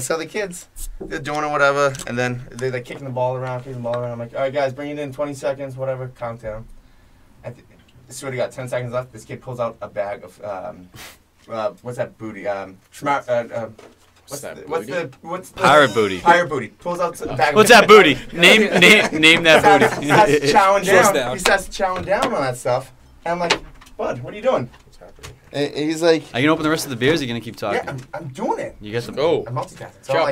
so the kids, they're doing it, whatever, and then they're like kicking the ball around. I'm like, all right, guys, bring it in, 20 seconds, whatever, countdown. I swear to God, 10 seconds left. This kid pulls out a bag of, what's that booty? What's the pirate booty? Pirate booty. Pulls out a bag. What's that booty? Name that booty. He starts chowing down. He starts chowing down on that stuff, and I'm like, Bud, what are you doing? What's happening? And he's like, are you gonna open the rest of the beers? Or are you gonna keep talking? Yeah, I'm doing it. You get some. I'm multitasking. So I'm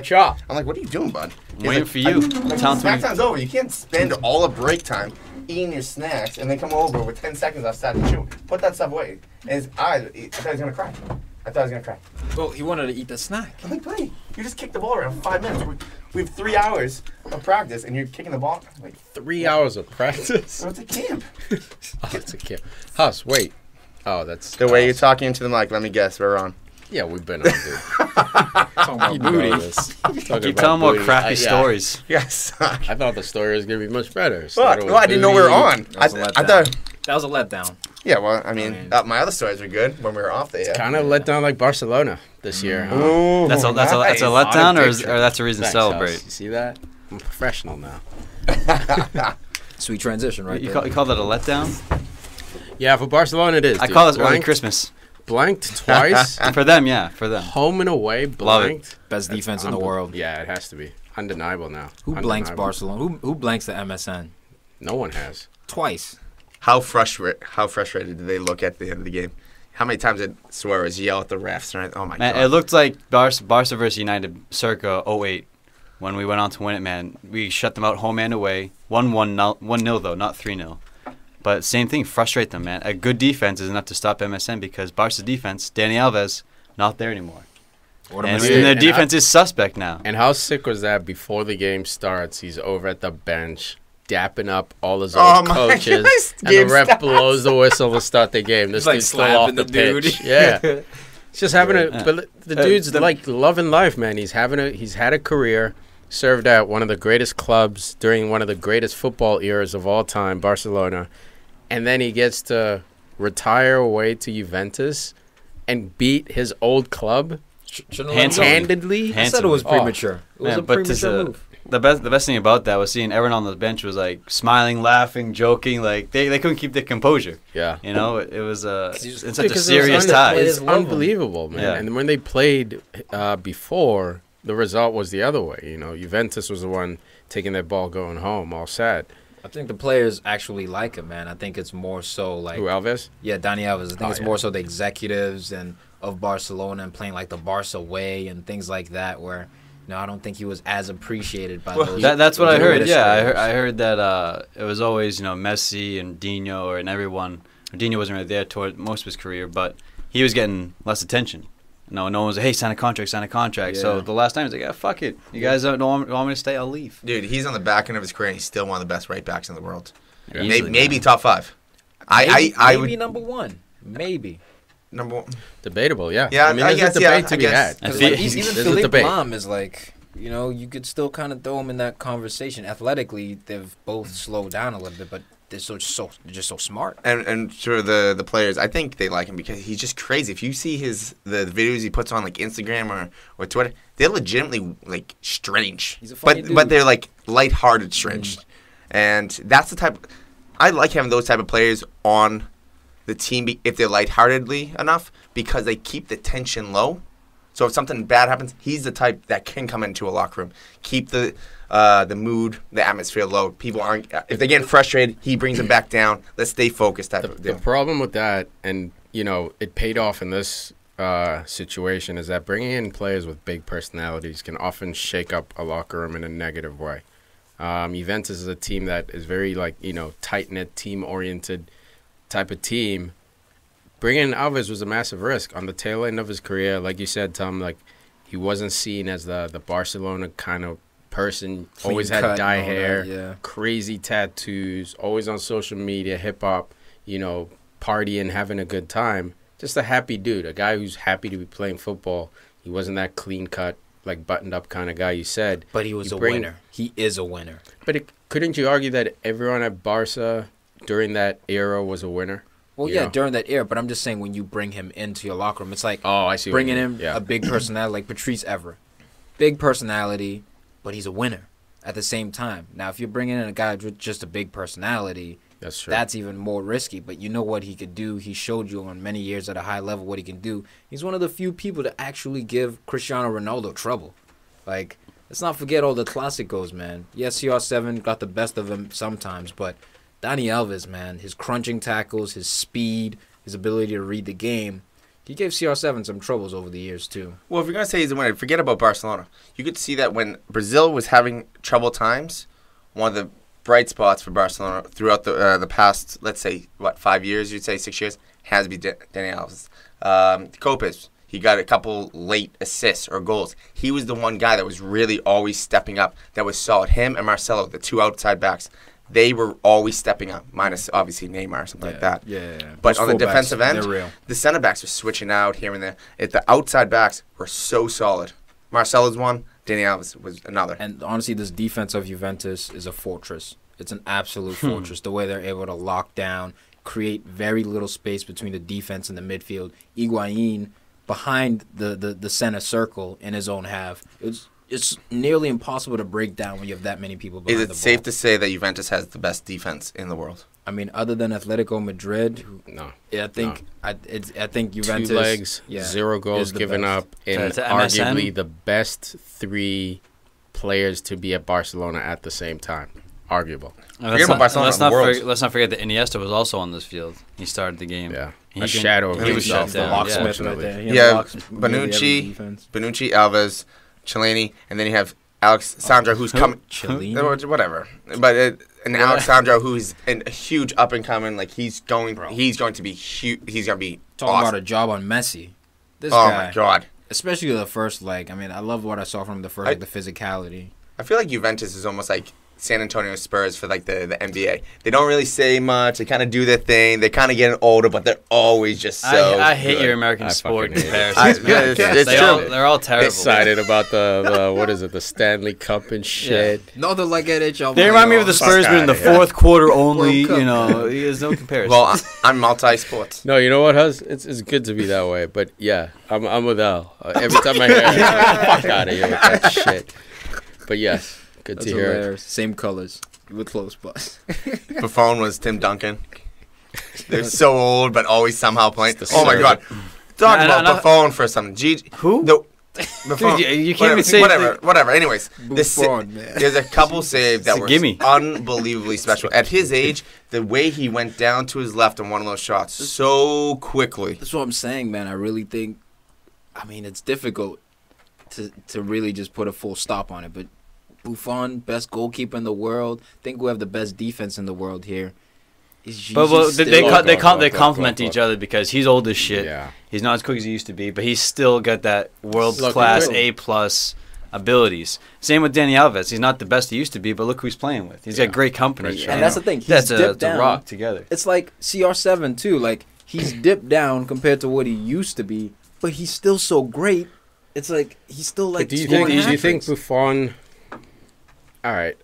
like, what are you doing, Bud? I'm waiting for you. Snack time's over. You can't spend all of break time eating your snacks and then come over with 10 seconds left to chew. Put that stuff away. And his eyes, I thought he was gonna cry. Well, he wanted to eat the snack. I'm like, buddy, you just kicked the ball around 5 minutes. We have 3 hours of practice, and you're kicking the ball. I'm like, 3 hours of practice? So it's a camp. It's a camp. Huss, wait. Oh, that's the way you're talking into the mic. Let me guess, we're on. Yeah, we've been on, dude. Talking about booty. Keep telling more crappy stories. Yes. I thought the story was gonna be much better. Well, I didn't know we were on. I thought that was a letdown. Yeah, well, I mean, my other stories were good when we were off there. Kind of let down like Barcelona this year. Huh? Ooh, that's a letdown, or that's a reason to celebrate. You see that? I'm a professional now. Sweet transition, right? You call that a letdown? Yeah, for Barcelona it is. I call it early Christmas. Blanked twice. For them, yeah, for them. Home and away, blanked. Best defense in the world. Yeah, it has to be. Undeniable now. Who blanks Barcelona? Who blanks the MSN? No one has. Twice. How frustrated did they look at the end of the game? How many times did Suarez yell at the refs? Oh, my God. It looked like Barca versus United circa 08 when we went on to win it, man. We shut them out home and away. 1-0, though, not 3-0. But same thing, frustrate them, man. A good defense is enough to stop MSN because Barca's defense, Dani Alves, not there anymore. And their defense is suspect now. And how sick was that before the game starts? He's over at the bench, dapping up all his old coaches, and the ref blows the whistle to start the game. This dude's still off the pitch. Yeah. It's just having but the dude's like loving life, man. He's had a career, served at one of the greatest clubs during one of the greatest football eras of all time, Barcelona. And then he gets to retire away to Juventus and beat his old club handedly. I said it was premature. It was a premature move. The best thing about that was seeing everyone on the bench was like smiling, laughing, joking. Like they couldn't keep their composure. Yeah, you know, it was it's such a serious tie. It's unbelievable, man. Yeah. And when they played before, the result was the other way. You know, Juventus was the one taking their ball going home, all sad. I think the players actually like him, man. I think it's more so like... Who, Alves? Yeah, Dani Alves. I think it's more so the executives and of Barcelona and playing like the Barca way and things like that where, I don't think he was as appreciated by those... That's what I heard, yeah. I heard that it was always, Messi and Dino and everyone. Dino wasn't really there toward most of his career, but he was getting less attention. No one was like, hey, sign a contract. Yeah. So the last time, he's like, yeah, fuck it. You guys don't want me to stay, I'll leave. Dude, he's on the back end of his career, and he's still one of the best right backs in the world. Yeah. Maybe top 5. I would number 1. Maybe. Number 1. Debatable, yeah. Yeah, I mean, there's a debate to be had. Even Philippe Lahm is like, you could still kind of throw him in that conversation. Athletically, they've both slowed down a little bit, but they're just so smart. And for the players, I think they like him because he's just crazy. If you see the videos he puts on like Instagram or Twitter, they're legitimately like strange. He's a funny dude. But they're like lighthearted strange. And that's the type I like having those type of players on the team if they're lightheartedly enough because they keep the tension low. So if something bad happens, he's the type that can come into a locker room, keep the mood, the atmosphere low. People aren't. If they get frustrated, he brings them back down. Let's stay focused. The problem with that, and it paid off in this situation, is that bringing in players with big personalities can often shake up a locker room in a negative way. Juventus is a team that is very tight knit, team oriented type of team. Bringing in Alves was a massive risk on the tail end of his career. Like you said, Tom, he wasn't seen as the Barcelona kind of person. Always had dye hair, crazy tattoos, always on social media, hip-hop, partying, having a good time. Just a happy dude, a guy who's happy to be playing football. He wasn't that clean-cut, buttoned-up kind of guy you said. But he was a winner. He is a winner. But couldn't you argue that everyone at Barca during that era was a winner? Well, yeah, during that era, but I'm just saying when you bring him into your locker room, it's like I see bringing in a big personality like Patrice Evra. big personality, but he's a winner at the same time. Now, if you're bringing in a guy with just a big personality, That's true. that's even more risky. But you know what he could do. He showed you on many years at a high level what he can do. He's one of the few people to actually give Cristiano Ronaldo trouble. Like, let's not forget all the Clásicos, man. Yes, CR7 got the best of him sometimes, but Dani Alves, man, his crunching tackles, his speed, his ability to read the game, he gave CR7 some troubles over the years, too. Well, if you're going to say he's a winner, forget about Barcelona. You could see that when Brazil was having trouble times, one of the bright spots for Barcelona throughout the past, let's say, 5 years, you'd say 6 years, has to be Dani Alves. Copes, he got a couple late assists or goals. He was the one guy that was really always stepping up, that was solid. Him and Marcelo, the two outside backs, they were always stepping up, minus obviously Neymar or something like that. Yeah. But Those on the fullbacks, defensive end, they're real. the center backs were switching out here and there. The outside backs were so solid. Marcelo's one, Dani Alves was another. And honestly, this defense of Juventus is a fortress. It's an absolute fortress. The way they're able to lock down, create very little space between the defense and the midfield. Higuain behind the center circle in his own half. It's nearly impossible to break down when you have that many people behind the ball. Is it safe to say that Juventus has the best defense in the world? I mean, other than Atletico Madrid, No. I think Juventus 2 legs, 0 goals is the given best. up, and To arguably MSN? the best 3 players to be at Barcelona at the same time. Arguable. Forget about Barcelona in the world. Let's not forget that Iniesta was also on this field. He started the game. Yeah. He A can- shadow of he was himself. shut down. Locksmith Yeah. right there. He Yeah, unlocks nearly every Bonucci, defense. Alves, Cellini, and then you have Alexandro, who's coming. Cellini? Whatever, but and Alexandro, who's a huge up and coming. Like he's going to be huge. He's going to be Talking awesome. about a job on Messi. This Oh guy, my god! especially the first leg. I mean, I love what I saw from the first, like the physicality. I feel like Juventus is almost like San Antonio Spurs for like the NBA. They don't really say much. They kind of do their thing. They're kind of getting older, but they're always just so. I hate good. your American I sport fucking hate it. comparisons. man. It's true. They're all terrible. Excited about the what is it, the Stanley Cup and shit. Nothing like NHL. They remind me of the Spurs, but in the outta here. fourth quarter only. World Cup. You know, there's no comparison. Well, I'm multi-sports. No, you know what, Huz? It's good to be that way, but yeah, I'm with Al. Every time I hear it, fuck out of here with that shit. But yes, good That's to hear it. hilarious. Same colors. We're close, but Buffon was Tim Duncan. They're so old, but always somehow playing. It's the Oh my god! Talk No, about no. Buffon for some. Who? The, Buffon, Dude, you can't even say whatever. Anyways, Buffon, man. there's a couple saves that It's a were gimme. unbelievably special. At his age, the way he went down to his left on one of those shots so quickly. that's what I'm saying, man. I really think. I mean, it's difficult to really just put a full stop on it, but Buffon, best goalkeeper in the world. Think we have the best defense in the world here. But they Look. complement each other because he's old as shit. Yeah. He's not as quick as he used to be, but he's still got that world Look, class look. A+ abilities. Same with Dani Alves. He's not the best he used to be, but look who he's playing with. He's Yeah. got great company. Right, And that's the thing. He's That's dipped a down. rock together. It's like CR7 too. Like he's dipped down compared to what he used to be, but he's still so great. It's like he's still like. Do you scoring think hat-tricks. Buffon? All right,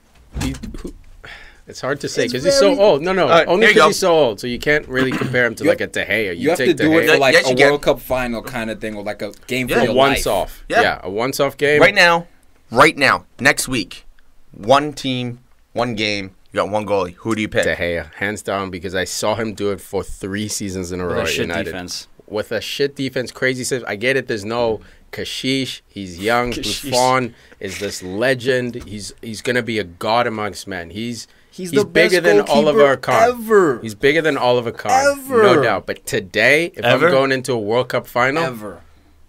it's hard to say It's because he's so very- old. No, right, only here you because go. he's so old. So you can't really compare him to You like a De Gea. You have to take do De it for Gea. like Yes, a you can. World Cup final kind of thing, or like a game Yeah. for a your once life. off. Yeah. Yeah, a once off game. Right now, next week, one team, one game. You got one goalie. Who do you pick? De Gea, hands down, because I saw him do it for 3 seasons in a With row a at shit United. defense. With a shit defense, crazy saves. I get it. There's no Kashish. He's young. Kashish. Buffon is this legend. He's gonna be a god amongst men. He's the bigger best than goalkeeper Oliver Kahn. ever. He's bigger than Oliver Kahn. Ever. No doubt. But today, if Ever? I'm going into a World Cup final, Ever.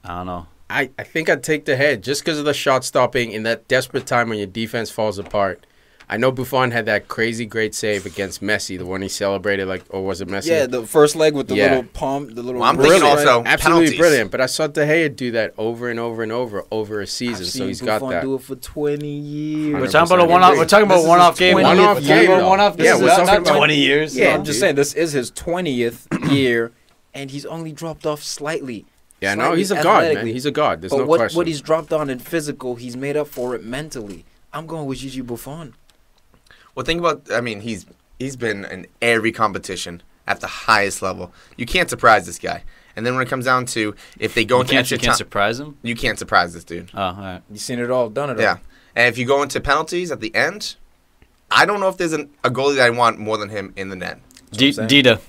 I don't know. I think I'd take the head just because of the shot stopping in that desperate time when your defense falls apart. I know Buffon had that crazy great save against Messi, the one he celebrated, or was it Messi? Yeah, the first leg with the Yeah. little palm, the little. Well, I'm thinking brilliant. also Absolutely penalties. brilliant. But I saw De Gea do that over and over and over a season, I've so seen he's got Buffon that. do it for 20 years. We're 100% talking about a one-off. We're talking This about is one-off his game. 20th One-off year. game, though. One-off. Yeah, we're talking not about 20 years. Yeah, No. I'm just saying this is his 20th year, and he's only dropped off slightly. Yeah, no, Slightly he's a god, man. athletically. He's a god. There's But no what question. what he's dropped on in physical, he's made up for it mentally. I'm going with Gigi Buffon. Well, think about. I mean, he's been in every competition at the highest level. You can't surprise this guy. And then when it comes down to if they go You into can't, extra you can't time, surprise him? you can't surprise this dude. Oh, all right. You seen it all, done it all. Yeah. And if you go into penalties at the end, I don't know if there's a goalie that I want more than him in the net. Dida.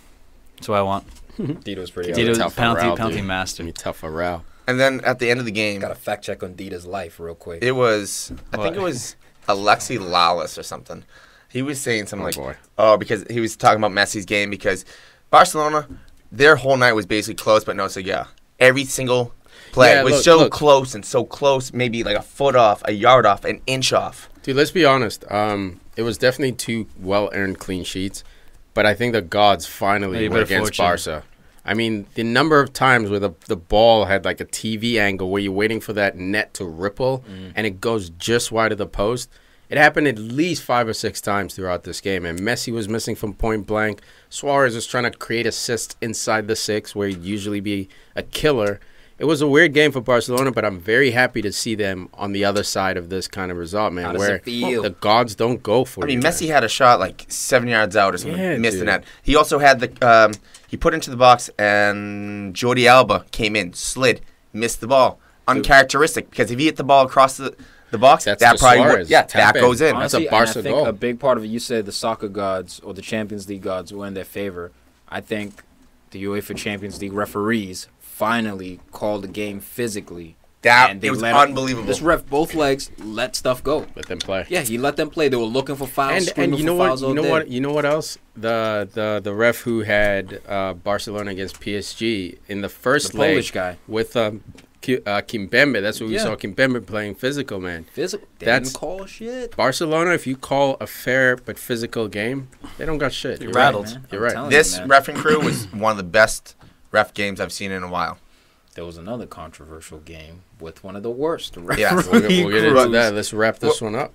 That's what I want. Dito's pretty Dida was tough penalty, morale, penalty dude. master. Be tough for Rao. And then at the end of the game, Got a fact check on Dita's life real quick. it was, I think What? it was Alexi Lalas or something. He was saying something boy. because he was talking about Messi's game because Barcelona, their whole night was basically close, but no, so yeah. Every single play Yeah, was look. close and so close, maybe like a foot off, a yard off, an inch off. Dude, let's be honest. It was definitely 2 well-earned clean sheets, but I think the gods finally Hey, were better against fortune. Barca. I mean, the number of times where the ball had like a TV angle where you're waiting for that net to ripple and it goes just wide of the post. It happened at least 5 or 6 times throughout this game, and Messi was missing from point blank. Suarez was trying to create assists inside the 6 where he'd usually be a killer. It was a weird game for Barcelona, but I'm very happy to see them on the other side of this kind of result, man, How does where it feel? the gods don't go for I mean, you. Messi had a shot like 7 yards out or something, Yeah, missed the dude. net. He also had the he put into the box, and Jordi Alba came in, slid, missed the ball. Uncharacteristic, because if he hit the ball across the box, That's that the probably Suarez that tap in. goes in. That's a Honestly, Barca and I think goal. a big part of it, you said the soccer gods or the Champions League gods were in their favor. I think the UEFA Champions League referees finally called the game physically. That And they it was let unbelievable. This ref, both legs, let stuff go. Let them play. Yeah, he let them play. They were looking for fouls, And screaming you know for what? fouls all You know day. what? You know what else? The ref who had Barcelona against PSG in the first The leg Polish guy. with Kimpembe. That's what we Yeah. saw. Kimpembe playing physical, man. Physical. They That's- didn't call shit. Barcelona, if you call a fair but physical game, they don't got shit. You're You're right. rattled. man. You're I'm right. telling This you, man. reffing crew was one of the best ref games I've seen in a while. There was another controversial game with one of the worst. Yeah. We'll get into Crews. that. Let's wrap this one up.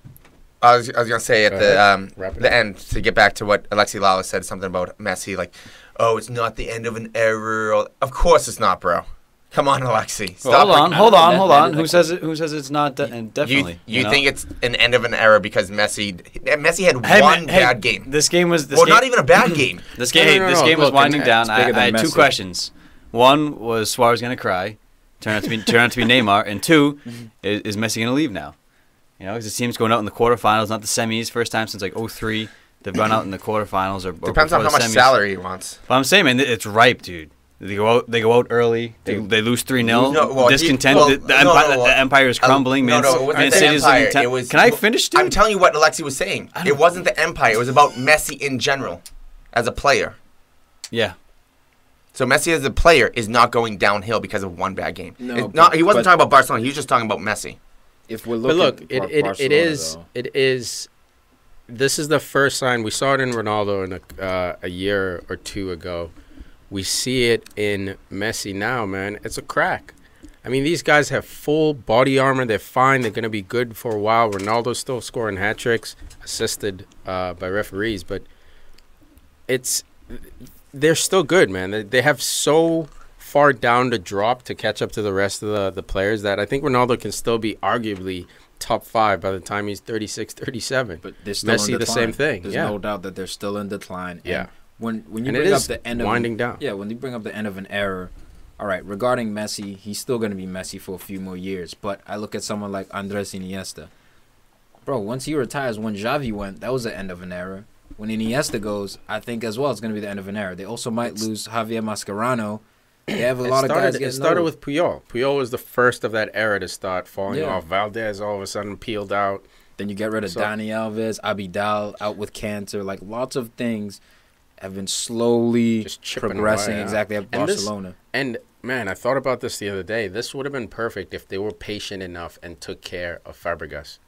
I was gonna say at Go the ahead. Wrap it the up. end to get back to what Alexi Lalas said, something about Messi, like, oh, it's not the end of an era. Of course it's not, bro. Come on, Alexi. Stop. Hold on, I hold don't on, know, hold that- on. that- Who says it? Who says it's not? Definitely. You know? think it's an end of an era because Messi had Hey, one man, hey, bad game. This game was. This Well, game, not even a bad game. This game. No, Hey, no, this no, game was look, winding it's down. I bigger than had 2 Messi. questions. One was Suarez gonna cry, turn out to be Neymar, and 2 is Messi gonna leave now? You know, because the team's going out in the quarterfinals, not the semis. First time since like 03 they've gone out in the quarterfinals or Depends on before how the much semis. salary he wants. But I'm saying, man, it's ripe, dude. They go out early. They lose 3-0. No, well, Discontent. well, the no, empire, no, the empire is crumbling. No, Man, no, it wasn't Man the City's empire. looking It was. Can I finish, dude? I'm telling you what Alexi was saying. It wasn't the empire. It was about Messi in general, as a player. Yeah. So Messi as a player is not going downhill because of one bad game. No, It's not. He wasn't but- talking about Barcelona. He was just talking about Messi. If we're But looking look, for Barcelona, though, it is. This is the first sign we saw it in Ronaldo in a year or 2 ago. We see it in Messi now, man. It's a crack. I mean, these guys have full body armor. They're fine. They're gonna be good for a while. Ronaldo's still scoring hat tricks, assisted by referees, but they're still good, man. They have so far down to drop to catch up to the rest of the players that I think Ronaldo can still be arguably top 5 by the time he's 36, 37. but they're still Messi in the decline. same thing, There's yeah. no doubt that they're still in decline. Yeah. And when you And it bring up is the end winding of down. Yeah, when you bring up the end of an era, all right. Regarding Messi, he's still going to be Messi for a few more years. But I look at someone like Andres Iniesta. Bro, once he retires, when Xavi went, that was the end of an era. When Iniesta goes, I think as well it's going to be the end of an era. They also might lose Javier Mascherano. They have a lot of guys It getting started old. with Puyol. Puyol was the first of that era to start falling Yeah. off. Valdez all of a sudden peeled out. Then you get rid of So- Dani Alves, Abidal out with cancer. Like lots of things have been slowly Just chipping progressing away, yeah. exactly at And this- Barcelona. And, man, I thought about this the other day. This would have been perfect if they were patient enough and took care of Fabregas.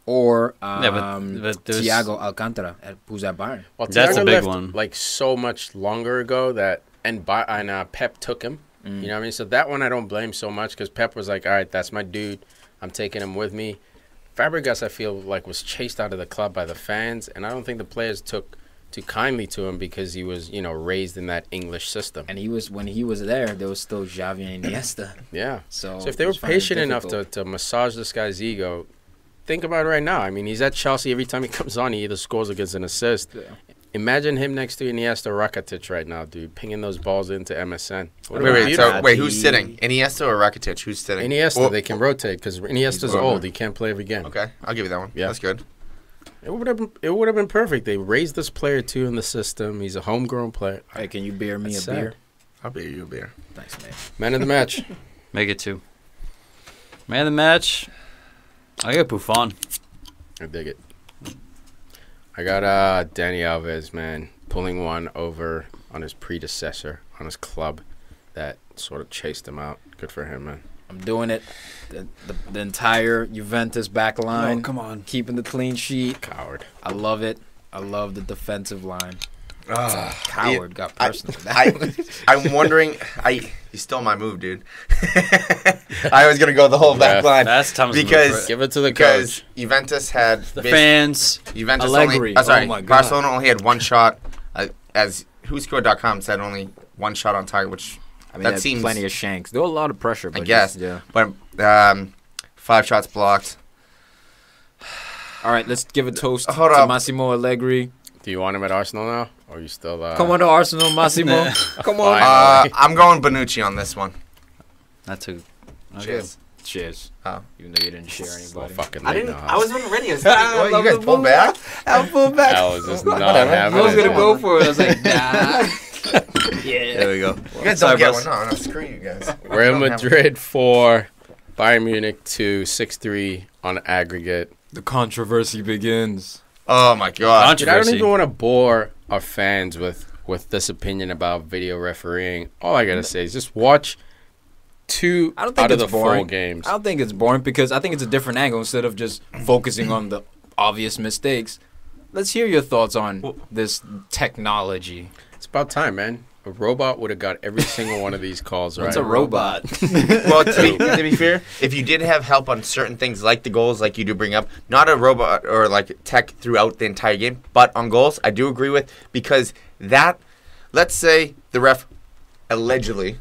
Or but there's- Thiago Alcantara, who's at Bayern. Well, That's Thiago a big left, one. like, so much longer ago that... And Pep took him. You know what I mean? So that one I don't blame so much because Pep was like, all right, that's my dude. I'm taking him with me. Fabregas, I feel like, was chased out of the club by the fans, and I don't think the players took too kindly to him because he was, raised in that English system. And when he was there was still Xavi and Iniesta. Yeah. So So if they were it's finding it patient enough difficult. to massage this guy's ego, think about it right now. I mean, he's at Chelsea every time he comes on, he either scores or gets an assist. Yeah. Imagine him next to Iniesta Rakitic right now, dude, pinging those balls into MSN. Wait, who's sitting? Iniesta or Rakitic? Who's sitting? Iniesta, they can rotate because Iniesta's old. He can't play every game. Okay, I'll give you that one. Yeah, that's good. It would have been perfect. They raised this player too in the system. He's a homegrown player. Hey, can you beer me That's a beer? sad. I'll beer you a beer. Thanks, man. Man of the match. Make it 2. Man of the match. I got Buffon. I dig it. I got Danny Alves, man, pulling one over on his predecessor, on his club that sort of chased him out. Good for him, man. I'm doing it. The entire Juventus back line. Oh, come on. Keeping the clean sheet. Coward. I love it. I love the defensive line. Coward got personal. I'm wondering. You stole my move, dude. I was gonna go the whole back line. That's Thomas' because Give it to the because coach. Juventus had The fans. Juventus Allegri. only. Oh my God. Barcelona only had one shot. As WhoScored.com said, only one shot on target, which I mean, that that's seems plenty of shanks. There was a lot of pressure, but I guess. yeah. But 5 shots blocked. All right, let's give a toast Hold to up. Massimo Allegri. Do you want him at Arsenal now? Or are you still... Come on to Arsenal, Massimo. Come on. Fine. I'm going Bonucci on this one. That's a. Okay. Cheers. Cheers. Oh. Even though you didn't share Well, anybody. fucking I late didn't. now, I wasn't ready. I was thinking, what, you guys pulled back. I'll pull back. I was just not I having was it. gonna go for it. I was like, nah. Yeah. There we go. You guys Sorry, don't get boss. one. No, screw you guys. Real I don't have Madrid 4, Bayern Munich 2, 6-3 on aggregate. The controversy begins. Oh my god. Dude, I don't Controversy. even want to bore our fans with this opinion about video refereeing. All I gotta say is just watch 2 I don't think out of it's the boring. 4 games. I don't think it's boring because I think it's a different angle instead of just focusing on the obvious mistakes. Let's hear your thoughts on this technology. It's about time, man. A robot would have got every single one of these calls right. It's a robot. Well, to be fair, if you did have help on certain things like the goals, like you do bring up, not a robot or like tech throughout the entire game, but on goals, I do agree with because that, let's say the ref allegedly,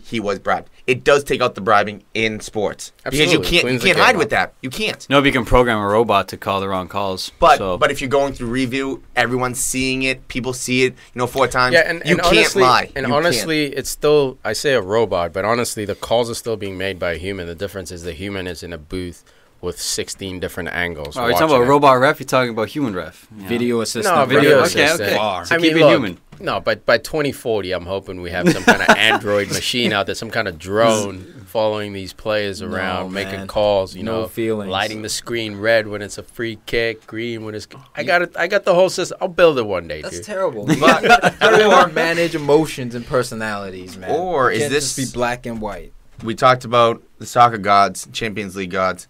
he was bribed. It does take out the bribing in sports because you Absolutely. can't Cleans the hide game with up. that. You can't. Nobody can program a robot to call the wrong calls. But if you're going through review, everyone's seeing it. People see it. 4 times. Yeah, and you can't honestly, lie. And You honestly, it's still, I say a robot, but honestly, the calls are still being made by a human. The difference is the human is in a booth with 16 different angles. Oh, you're talking watching about it. robot ref? You're talking about human ref? Yeah. Video assistant. No, video Okay, assistant. okay. Far. So I keep mean, it look, human. No, but by 2040, I'm hoping we have some kind of android machine out there, some kind of drone following these players around, making man. calls. No feelings. lighting the screen red when it's a free kick, green when it's. I got it. I got the whole system. I'll build it one day, That's dude. terrible. Or manage emotions and personalities, man. Or You is can't this- just be black and white? We talked about the soccer gods, Champions League gods,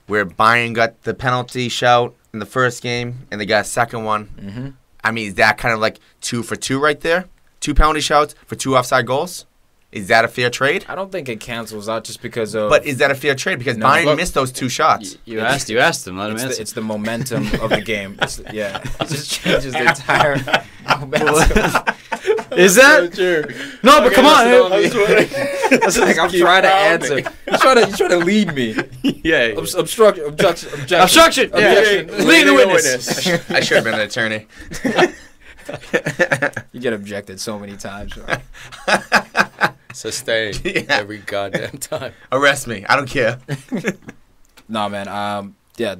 where Bayern got the penalty shout in the first game and they got a second one. Mm-hmm. I mean, is that kind of like 2 for 2 right there? 2 penalty shouts for 2 offside goals? Is that a fair trade? I don't think it cancels out just because of. But is that a fair trade? Because No, Bayern look- missed those 2 shots. You asked him. Let him answer. it's the momentum of the game. Yeah, it just changes the entire momentum. Is that? No, but come on. It's like I'm trying to answer. You're trying to lead me. Yeah. Obstruction. Obstruction. Yeah. Objection. Lead the witness. I should have been an attorney. You get objected so many times. Right? Sustained Yeah. every goddamn time. Arrest me. I don't care. No, man. Yeah,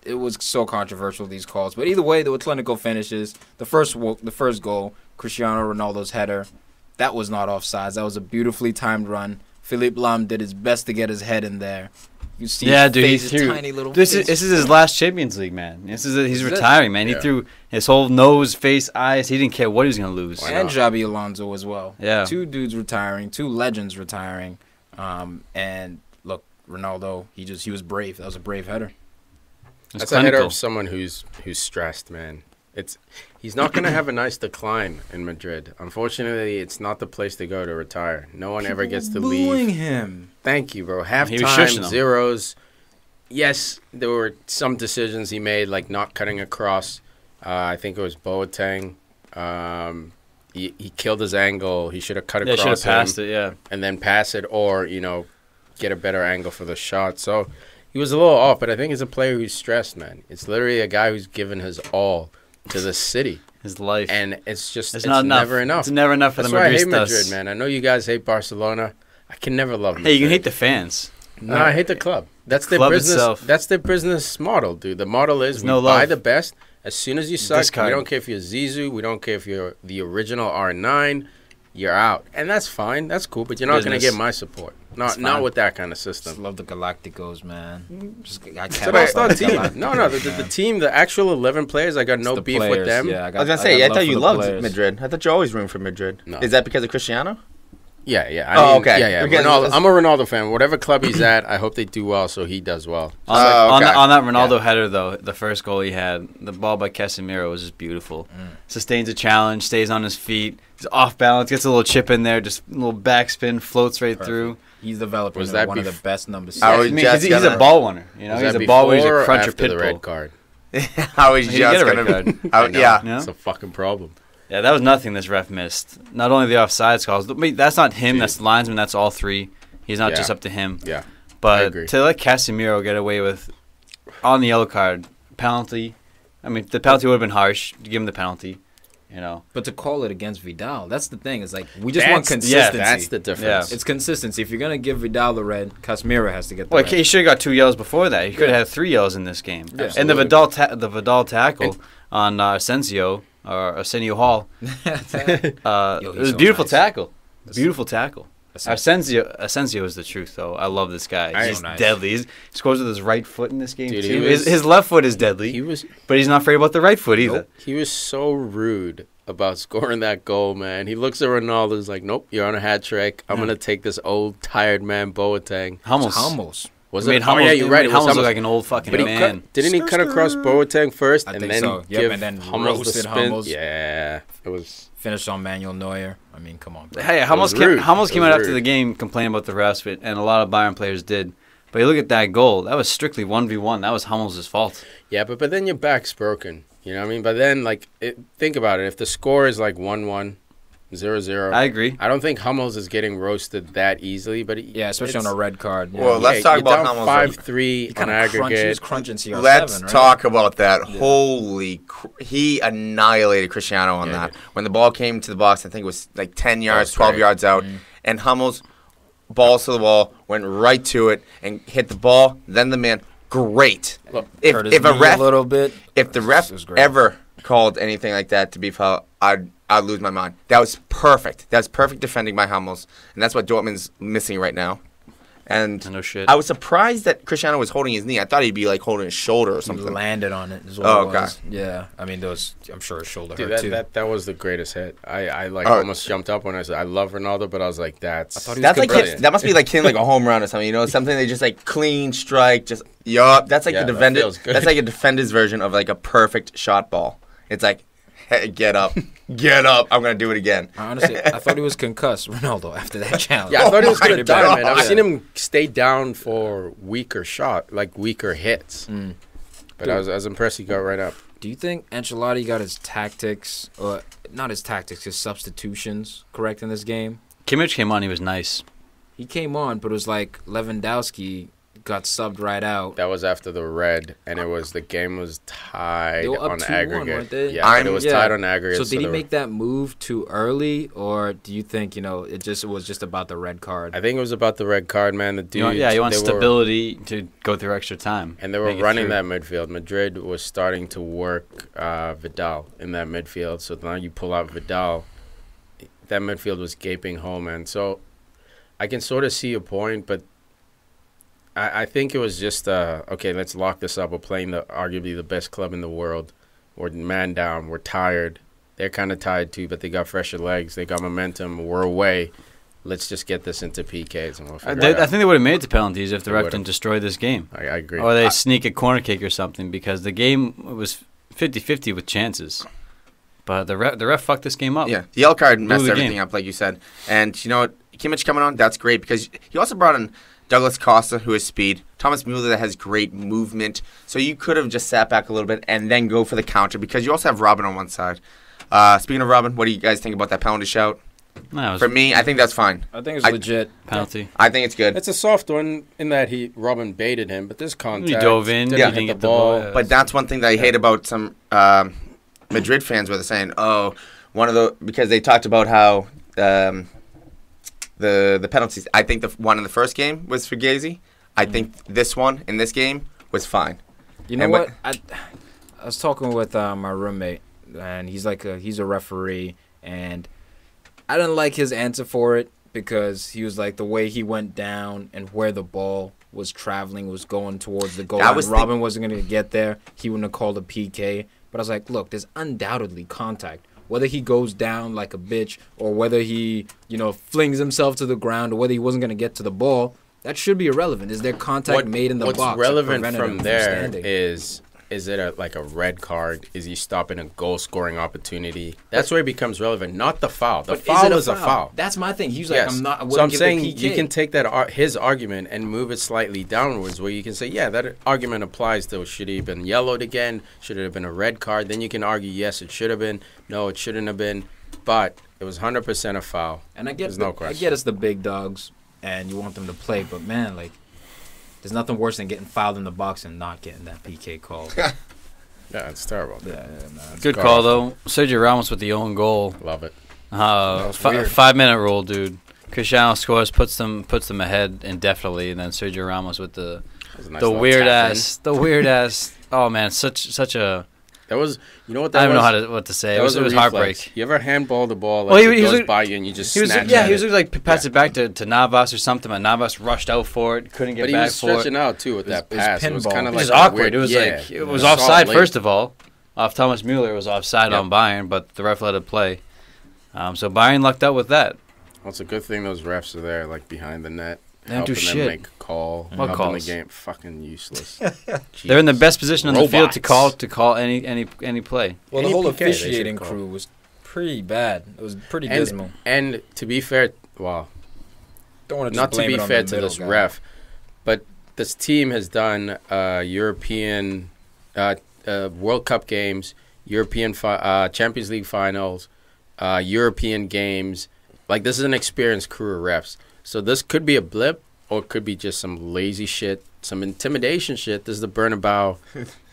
it was so controversial, these calls. But either way, the Atletico finishes. The first goal, Cristiano Ronaldo's header, that was not offsides. That was a beautifully timed run. Philippe Lahm did his best to get his head in there. You see Yeah, his dude, face, he his threw. tiny little This face. is his last Champions League, man. He's Is it? retiring, man. Yeah. He threw his whole nose, face, eyes. He didn't care what he was gonna lose. Why And not? Xabi Alonso as well. Yeah. 2 dudes retiring, 2 legends retiring. And look, Ronaldo, he was brave. That was a brave header. It's That's a header clinical. of someone who's stressed, man. He's not going to have a nice decline in Madrid. Unfortunately, it's not the place to go to retire. No one ever gets to Booing leave. him. Thank you, bro. He was shushing Halftime, them. zeros. Yes, there were some decisions he made, like not cutting across. I think it was Boateng. He killed his angle. He should have cut Yeah, should across have passed him it. Yeah. and then pass it, or get a better angle for the shot. So he was a little off, but I think he's a player who's stressed, man. It's literally a guy who's given his all to the city. His life. And it's not enough. never enough. It's never enough for That's the why I hate Madridistas. Madrid, man. I know you guys hate Barcelona. I can never love Madrid. Hey, you can hate the fans. No, I hate the club. That's their Club business. itself. That's their business model, dude. The model is There's we no buy love. the best. As soon as you suck, Discard. we don't care if you're Zizou. We don't care if you're the original R9. You're out, and that's fine. That's cool, but you're not going to Business. get my support. Not fine. with that kind of Just system. love the Galacticos, man. I It's can't an all-star love team. Galacticos, No, the man. team, the actual 11 players, I got no The beef with players, them. Yeah, I was gonna say, I got thought love you for the loved players. Madrid. I thought you're always rooting for Madrid. No. Is that because of Cristiano? Yeah. Okay. Yeah. Because Ronaldo, I'm a Ronaldo fan. Whatever club he's at, I hope they do well so he does well. On okay. that Ronaldo header, though, the first goal he had, the ball by Casemiro was just beautiful. Sustains a challenge, stays on his feet, he's off balance, gets a little chip in there, just a little backspin, floats right through. He's developing Was into that one of the best number six. I was Because just he's gonna- a ball winner. You know, Was he's that a ball winner, he's before a or cruncher after the pit red bull. card? I was He just didn't get a gonna. red card. I- I know. yeah. No? That's a fucking problem. Yeah, that was nothing this ref missed. Not only the offsides calls. Wait, that's not him. That's the linesman. That's all three. He's not Yeah. just up to him. Yeah. I But agree. to let Casemiro get away with, on the yellow card, penalty. I mean, the penalty would have been harsh to give him the penalty. You know. But to call it against Vidal, that's the thing. It's like we just want That's- consistency. That's the difference. It's consistency. If you're gonna give Vidal the red, Casemiro has to get the Well, red. he should have got 2 yellows before that. He could have had 3 yellows in this game. Yeah. And the Absolutely. Vidal tackle on Asensio Hall. Yo, It was he's a so beautiful nice. tackle. Beautiful tackle. Asensio. Asensio is the truth, though. I love this guy. I- He's So nice. deadly. He scores with his right foot in this game, Dude, he too. was- His left foot is deadly, He was but he's not afraid about the right foot either. He was so rude about scoring that goal, man. He looks at Ronaldo, he's like, "Nope, you're on a hat trick. I'm gonna take this old tired man Boateng." Hummels. Was It made it? Hummels, Yeah, you're right. It was Hummels look Hummels. like an old fucking But he man. didn't he cut across Boateng first I and think then so. Yep, give and then Hummels the roasted spin? Hummels. Yeah, it was. Finished on Manuel Neuer. I mean, come on. Bro. Hey, Hummels was rude. Hummels It came was out after rude. the game complaining about the refs, and a lot of Bayern players did. But you look at that goal. That was strictly 1v1. That was Hummels' fault. Yeah, but then your back's broken. You know what I mean? But then, like, think about it. If the score is like 1-1, 0-0, I agree. I don't think Hummels is getting roasted that easily. But Yeah, especially on a red card. Yeah. Well, let's talk about Hummels. 5-3 he on kind of he was aggregate. crunching CR7. Let's right? talk about that. He annihilated Cristiano on Yeah, that. When the ball came to the box, I think it was like 10 yards, was 12 great. yards out. And Hummels, balls to the wall, went right to it and hit the ball. Then the man, great. Look, If Hurt his a knee ref, a little bit. if the It ref was great. ever called anything like that to be foul, I'd lose my mind. That was perfect. That's perfect defending by Hummels, and that's what Dortmund's missing right now. And No shit. I was surprised that Cristiano was holding his knee. I thought he'd be like holding his shoulder or He something. landed on it. Is what Oh, it okay. was. Yeah. I mean, those. I'm sure his shoulder Dude, hurt too. that was the greatest hit. I like Oh. almost jumped up when I said I love Ronaldo, but I was like, that's. I thought he was That's like brilliant. that must be like hitting like a home run or something. You know, something they just like clean strike. Just yup. That's like Yeah, the that defender. feels good. That's like a defender's version of like a perfect shot ball. It's like, hey, get up, get up. I'm gonna do it again. Honestly, I thought he was concussed, Ronaldo, after that challenge. Yeah, I thought he was Oh my gonna die, man. I've God. seen him stay down for weaker weaker hits. But I was impressed he got right up. Do you think Ancelotti got his tactics, or not his tactics, his substitutions correct in this game? Kimmich came on. He was nice. He came on, but it was like Lewandowski got subbed right out. That was after the red, and the game was tied They were up on 2-1, aggregate. weren't they? Yeah, but it was Yeah. tied on aggregate. So did he the- make that move too early, or do you think it was just about the red card? I think it was about the red card, man. The dude. You want they were- stability to go through extra time. And they were Make it running through. that midfield. Madrid was starting to work Vidal in that midfield. So now you pull out Vidal. That midfield was gaping home, man. So I can sort of see your point, but I think it was just, okay, let's lock this up. We're playing arguably the best club in the world. We're man down. We're tired. They're kind of tired too, but they got fresher legs. They got momentum. We're away. Let's just get this into PKs and we'll figure it I out. think they would have made it to penalties if the They ref would've. didn't destroy this game. I agree. Or they sneak a corner kick or something, because the game was 50-50 with chances. But the ref fucked this game up. Yeah, the yellow card messed the everything game. up, like you said. And you know what? Kimmich coming on, that's great because he also brought in Douglas Costa, who has speed. Thomas Müller, that has great movement. So you could have just sat back a little bit and then go for the counter because you also have Robin on one side. Speaking of Robin, what do you guys think about that penalty shout? No, it was For me, I think that's fine. I think it's I- legit. penalty. I think it's good. It's a soft one in that Robin baited him, but this contact. He dove in. Didn't He hit didn't the get the ball. ball. But that's one thing that I hate about some Madrid fans were saying, "Oh, because they talked about how the penalties. I think the one in the first game was Fugazi. I think this one in this game was fine. You know what? I was talking with my roommate, and he's a referee, and I didn't like his answer for it because he was like the way he went down and where the ball was traveling was going towards the goal line. Robin wasn't going to get there. He wouldn't have called a PK. But I was like, look, there's undoubtedly contact. Whether he goes down like a bitch or whether he, flings himself to the ground or whether he wasn't going to get to the ball, that should be irrelevant. Is there contact made in the box? What's relevant from there is it a red card? Is he stopping a goal-scoring opportunity? That's where it becomes relevant, not the foul. The foul is a foul. That's my thing. He's like, yes. I'm saying you can take that his argument and move it slightly downwards where you can say, yeah, that argument applies to should he have been yellowed again? Should it have been a red card? Then you can argue, yes, it should have been. No, it shouldn't have been. But it was 100% a foul. And I get it's the big dogs and you want them to play, but man, there's nothing worse than getting fouled in the box and not getting that PK call. Yeah, it's terrible. Yeah, good call, though. Sergio Ramos with the own goal. Love it. 5-minute rule, dude. Cristiano scores, puts them ahead indefinitely, and then Sergio Ramos with the weird ass. Oh man, such a. That was, you know what that was? I don't know what to say. It was heartbreak. You ever handball the ball it goes by you and you just snatch it? He was pass it back to Navas or something, and Navas rushed out for it, couldn't get back for it. But he was stretching out, too, with that pass. It was kind of like awkward. It was offside, first of all. Off Thomas Mueller, it was offside on Bayern, but the ref let it play. So Bayern lucked out with that. Well, it's a good thing those refs are there, behind the net. They don't do shit. Them make a call. What calls? The game. Fucking useless. They're in the best position on the field to call any play. Well, the whole officiating crew was pretty bad. It was pretty dismal. And to be fair, don't want not to be fair to this ref, but this team has done European World Cup games, European Champions League finals, European games. This is an experienced crew of refs. So this could be a blip, or it could be just some lazy shit, some intimidation shit. This is the Bernabeu.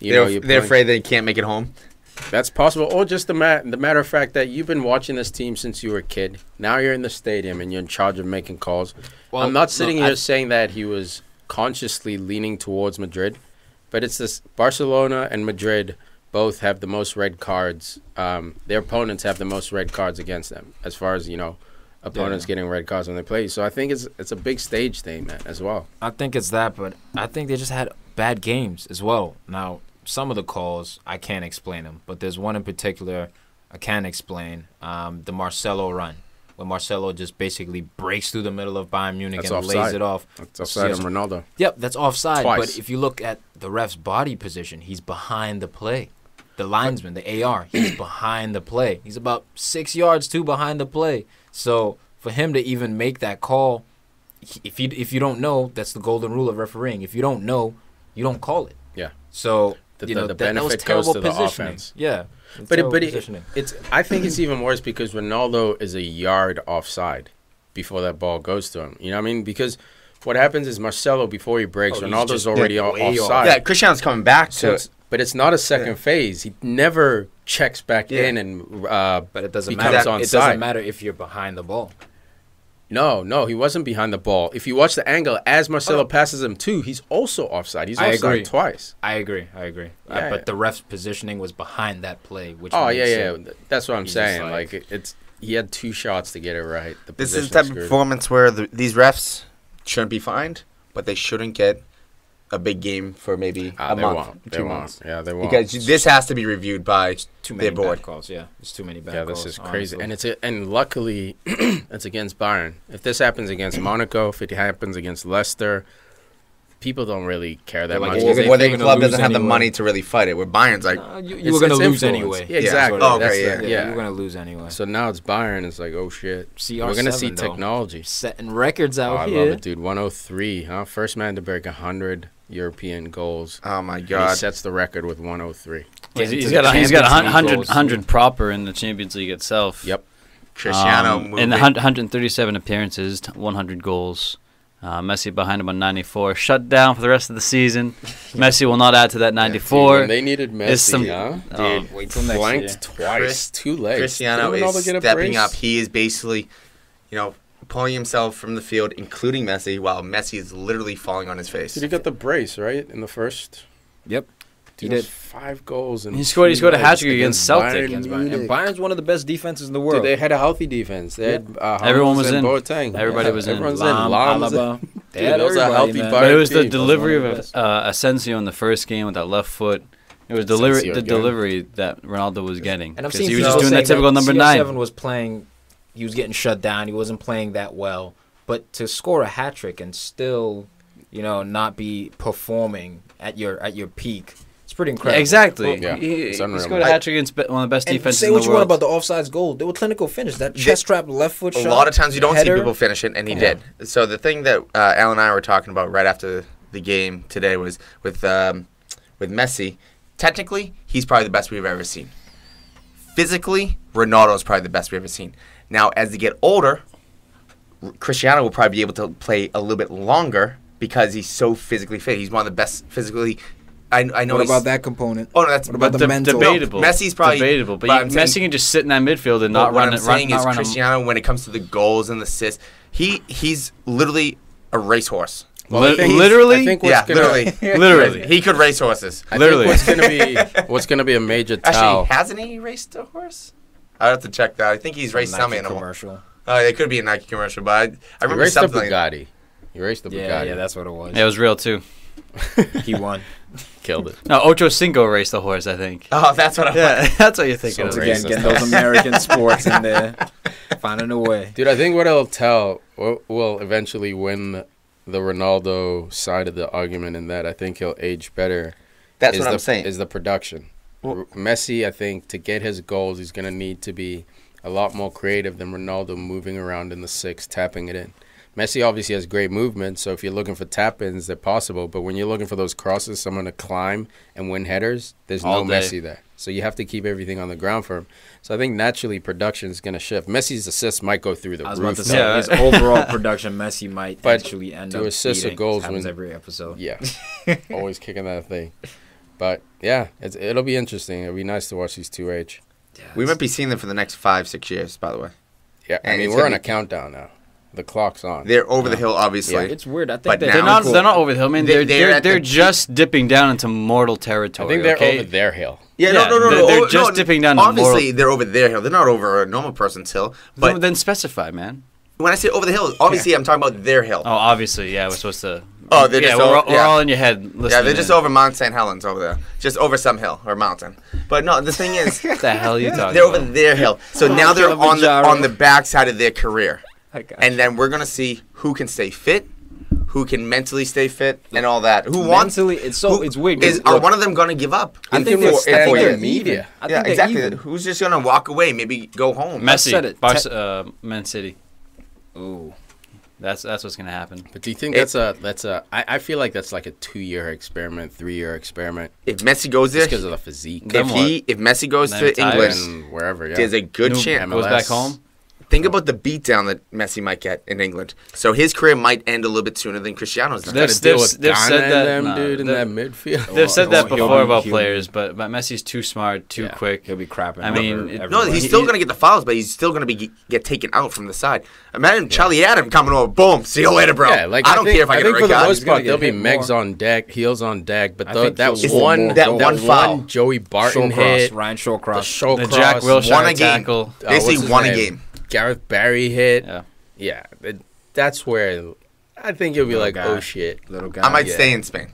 They're afraid they can't make it home. That's possible. Or just the matter of fact that you've been watching this team since you were a kid. Now you're in the stadium and you're in charge of making calls. Well, I'm not sitting here saying that he was consciously leaning towards Madrid, but it's this Barcelona and Madrid both have the most red cards. Their opponents have the most red cards against them, as far as opponents getting red cards when they play. So I think it's a big stage thing, man, as well. I think it's that, but I think they just had bad games as well. Now, some of the calls, I can't explain them, but there's one in particular I can explain, the Marcelo run, when Marcelo just basically breaks through the middle of Bayern Munich and lays it off. That's offside on Ronaldo. Yep, that's offside. Twice. But if you look at the ref's body position, he's behind the play. The linesman, the AR, he's behind the play. He's about 6 yards, behind the play. So for him to even make that call, if you don't know, that's the golden rule of refereeing. If you don't know, you don't call it. Yeah. So the benefit was terrible goes to positioning. The offense. Yeah. I think it's even worse because Ronaldo is a yard offside before that ball goes to him. You know what I mean? Because what happens is Marcelo, before he breaks, Ronaldo's already offside. Yeah, Cristiano's coming back to it. But it's not a second phase. He never checks back in and but it doesn't matter. It doesn't matter if you're behind the ball. No, he wasn't behind the ball. If you watch the angle, as Marcelo passes him too, he's also offside. He's offside twice. I agree. But the ref's positioning was behind that play. Which that's what I'm saying. He had 2 shots to get it right. This is the type of performance where these refs shouldn't be fined, but they shouldn't get a big game for maybe a month, 2 months. Yeah, they won't. Because this has to be reviewed by too many board. Bad calls. Yeah, there's too many bad calls. Yeah, this is crazy. Honestly. And luckily, it's against Bayern. If this happens against Monaco, if it happens against Leicester, people don't really care that much. Or their club doesn't have the money to really fight it. Where Bayern's you were going to lose anyway. Yeah, exactly. Oh, okay, yeah. You were going to lose anyway. So now it's Bayern. It's like, oh, shit. CR7, we're going to see technology. Setting records out here. I love it, dude. 103, huh? First man to break 100 European goals. Oh, my God. And he sets the record with 103. He's got 100 proper in the Champions League itself. Yep. Cristiano in the 137 appearances, 100 goals. Messi behind him on 94. Shut down for the rest of the season. Messi will not add to that 94. Dude, they needed Messi, huh? Dude, wait till next year. Flanked twice, 2 legs. Cristiano Didn't Ronaldo is get a stepping brace? up. He is basically, pulling himself from the field, including Messi, while Messi is literally falling on his face. Did he get the brace, right, in the first? Yep. Dude, He did. 5 goals. And He scored a hat-trick against Celtic. Against Bayern. And Bayern's one of the best defenses in the world. Dude, they had a healthy defense. They had Everyone was Hummels and in. Boateng. Everybody was in. Everyone's Lam, in. Lam was in. Alaba. They Dude, had that was a everybody, healthy man. Bayern But it was the team. delivery one of of the Asensio in the first game with that left foot. It was Asensio the again. delivery that Ronaldo was getting. And I've 'Cause seen he was people just doing that say typical number 9. CR7 was playing, he was getting shut down. He wasn't playing that well. But to score a hat trick and still, not be performing at your peak, it's pretty incredible. Yeah, exactly. Yeah, He it's unreal. scored a hat trick against one of the best And defenses say in what the you want world. about the offsides goal. They were clinical finish. That chest trap left foot A shot. lot of times you don't see header. people finish it, and he did. So the thing that Al and I were talking about right after the game today was with Messi. Technically, he's probably the best we've ever seen. Physically, Ronaldo's probably the best we've ever seen. Now, as they get older, Cristiano will probably be able to play a little bit longer because he's so physically fit. He's one of the best physically. I know. What about that component? Oh no, that's What about the mental? Debatable. Messi's probably debatable, but I'm Messi saying- can just sit in that midfield and not what run I'm it. saying Not is run him. Cristiano, when it comes to the goals and the assists, he's literally a racehorse. Well, I think- Literally? I think what's Yeah, gonna, literally. Literally. He could race horses. I Literally. think what's gonna be a major Actually, tell. hasn't he raced a horse? I'd have to check that. I think he's raced some Nike animal. commercial. It could be a Nike commercial, but I He remember raced the something like that. Bugatti. He raced the Yeah, Bugatti. yeah, that's what it was. Yeah, it was real too. He won. Killed it. No, Ocho Cinco raced the horse, I think. Oh, that's what I'm Yeah, that's what you're thinking So of. Again, racist. getting those American sports in there, finding a way. Dude, I think what it'll tell will eventually win the Ronaldo side of the argument in that I think he'll age better. That's is what I'm the- saying. Is the production. Well- Messi, I think, to get his goals, he's going to need to be a lot more creative than Ronaldo moving around in the 6, tapping it in. Messi obviously has great movement, so if you're looking for tap-ins, they're possible. But when you're looking for those crosses, someone to climb and win headers, there's All no day. Messi there. So you have to keep everything on the ground for him. So I think naturally production is going to shift. Messi's assists might go through the I was roof. about to say, Yeah. his overall production, Messi might But actually end to up assist or beating. goals Happens when- every episode. Yeah, always kicking that thing. But yeah, it'll be interesting. It'll be nice to watch these two age. We might be seeing them for the next 5-6 years, by the way. Yeah, I And mean it's we're gonna on a be- countdown now. The clock's on. They're over the hill, obviously. Yeah. It's weird. I think But that now- They're not. They're not over the hill, man. They're They're at they're the just dipping down into mortal territory. I think they're okay? over their hill. Yeah, Yeah, no. they're just dipping down to Obviously, moral- they're over their hill. They're not over a normal person's hill. But But then specify, man. when I say over the hill, obviously I'm talking about their hill. Oh, obviously, yeah. We're supposed to. Oh, they're yeah, just we're, over- we're yeah. all in your head. Yeah, Listening they're just in. over Mount St. Helens over there. Just over some hill or mountain. But no, the thing is, What the hell are you talking they're over about? their hill. So now they're Kilimanjaro. on the backside of their career. I got And then we're going to see who can stay fit, who can mentally stay fit, and all that. Who wants... mentally, it's so who- it's weird. Are Look, one of them going to give up? I in think four- they're, in I 4 think they're years? even. media. I Yeah, think they're exactly. even. Who's just going to walk away, maybe go home? said it. Barca, Man City. Ooh. That's what's gonna happen. But do you think that's a? I feel like that's like a 2-year experiment, 3-year experiment, If Messi goes there, just because of the physique. Then if Messi goes Then to retires. England, And wherever, yeah. there's a good New- chance. Goes MLS. back home. Think about the beatdown that Messi might get in England. So his career might end a little bit sooner than Cristiano's. They've- Done. Gotta deal they've- with they've Ghana said and that- them, nah, dude, in they've- that midfield. They've said that he'll before be- about he'll players, but Messi's too smart, too Yeah. quick. He'll be crapping. I mean, No, he's He- still he- going to get the fouls, but he's still going to get taken out from the side. Imagine Charlie Adam coming over, boom, see you later, bro. Yeah, like I don't think, care if I get a think red for the card. most He's gonna part there'll get be hit Megs more. on deck, heels on deck, but I think that he'll one, score more. that one foul. Joey Barton Shawcross, hit, Ryan the Shawcross. show The cross, Jack Wilshere One a game. tackle. They say what's his one a name? game. Gareth Barry hit. Yeah. That's where I think you'll be Little like, guy. oh shit. Little guy. I might Yeah. stay in Spain.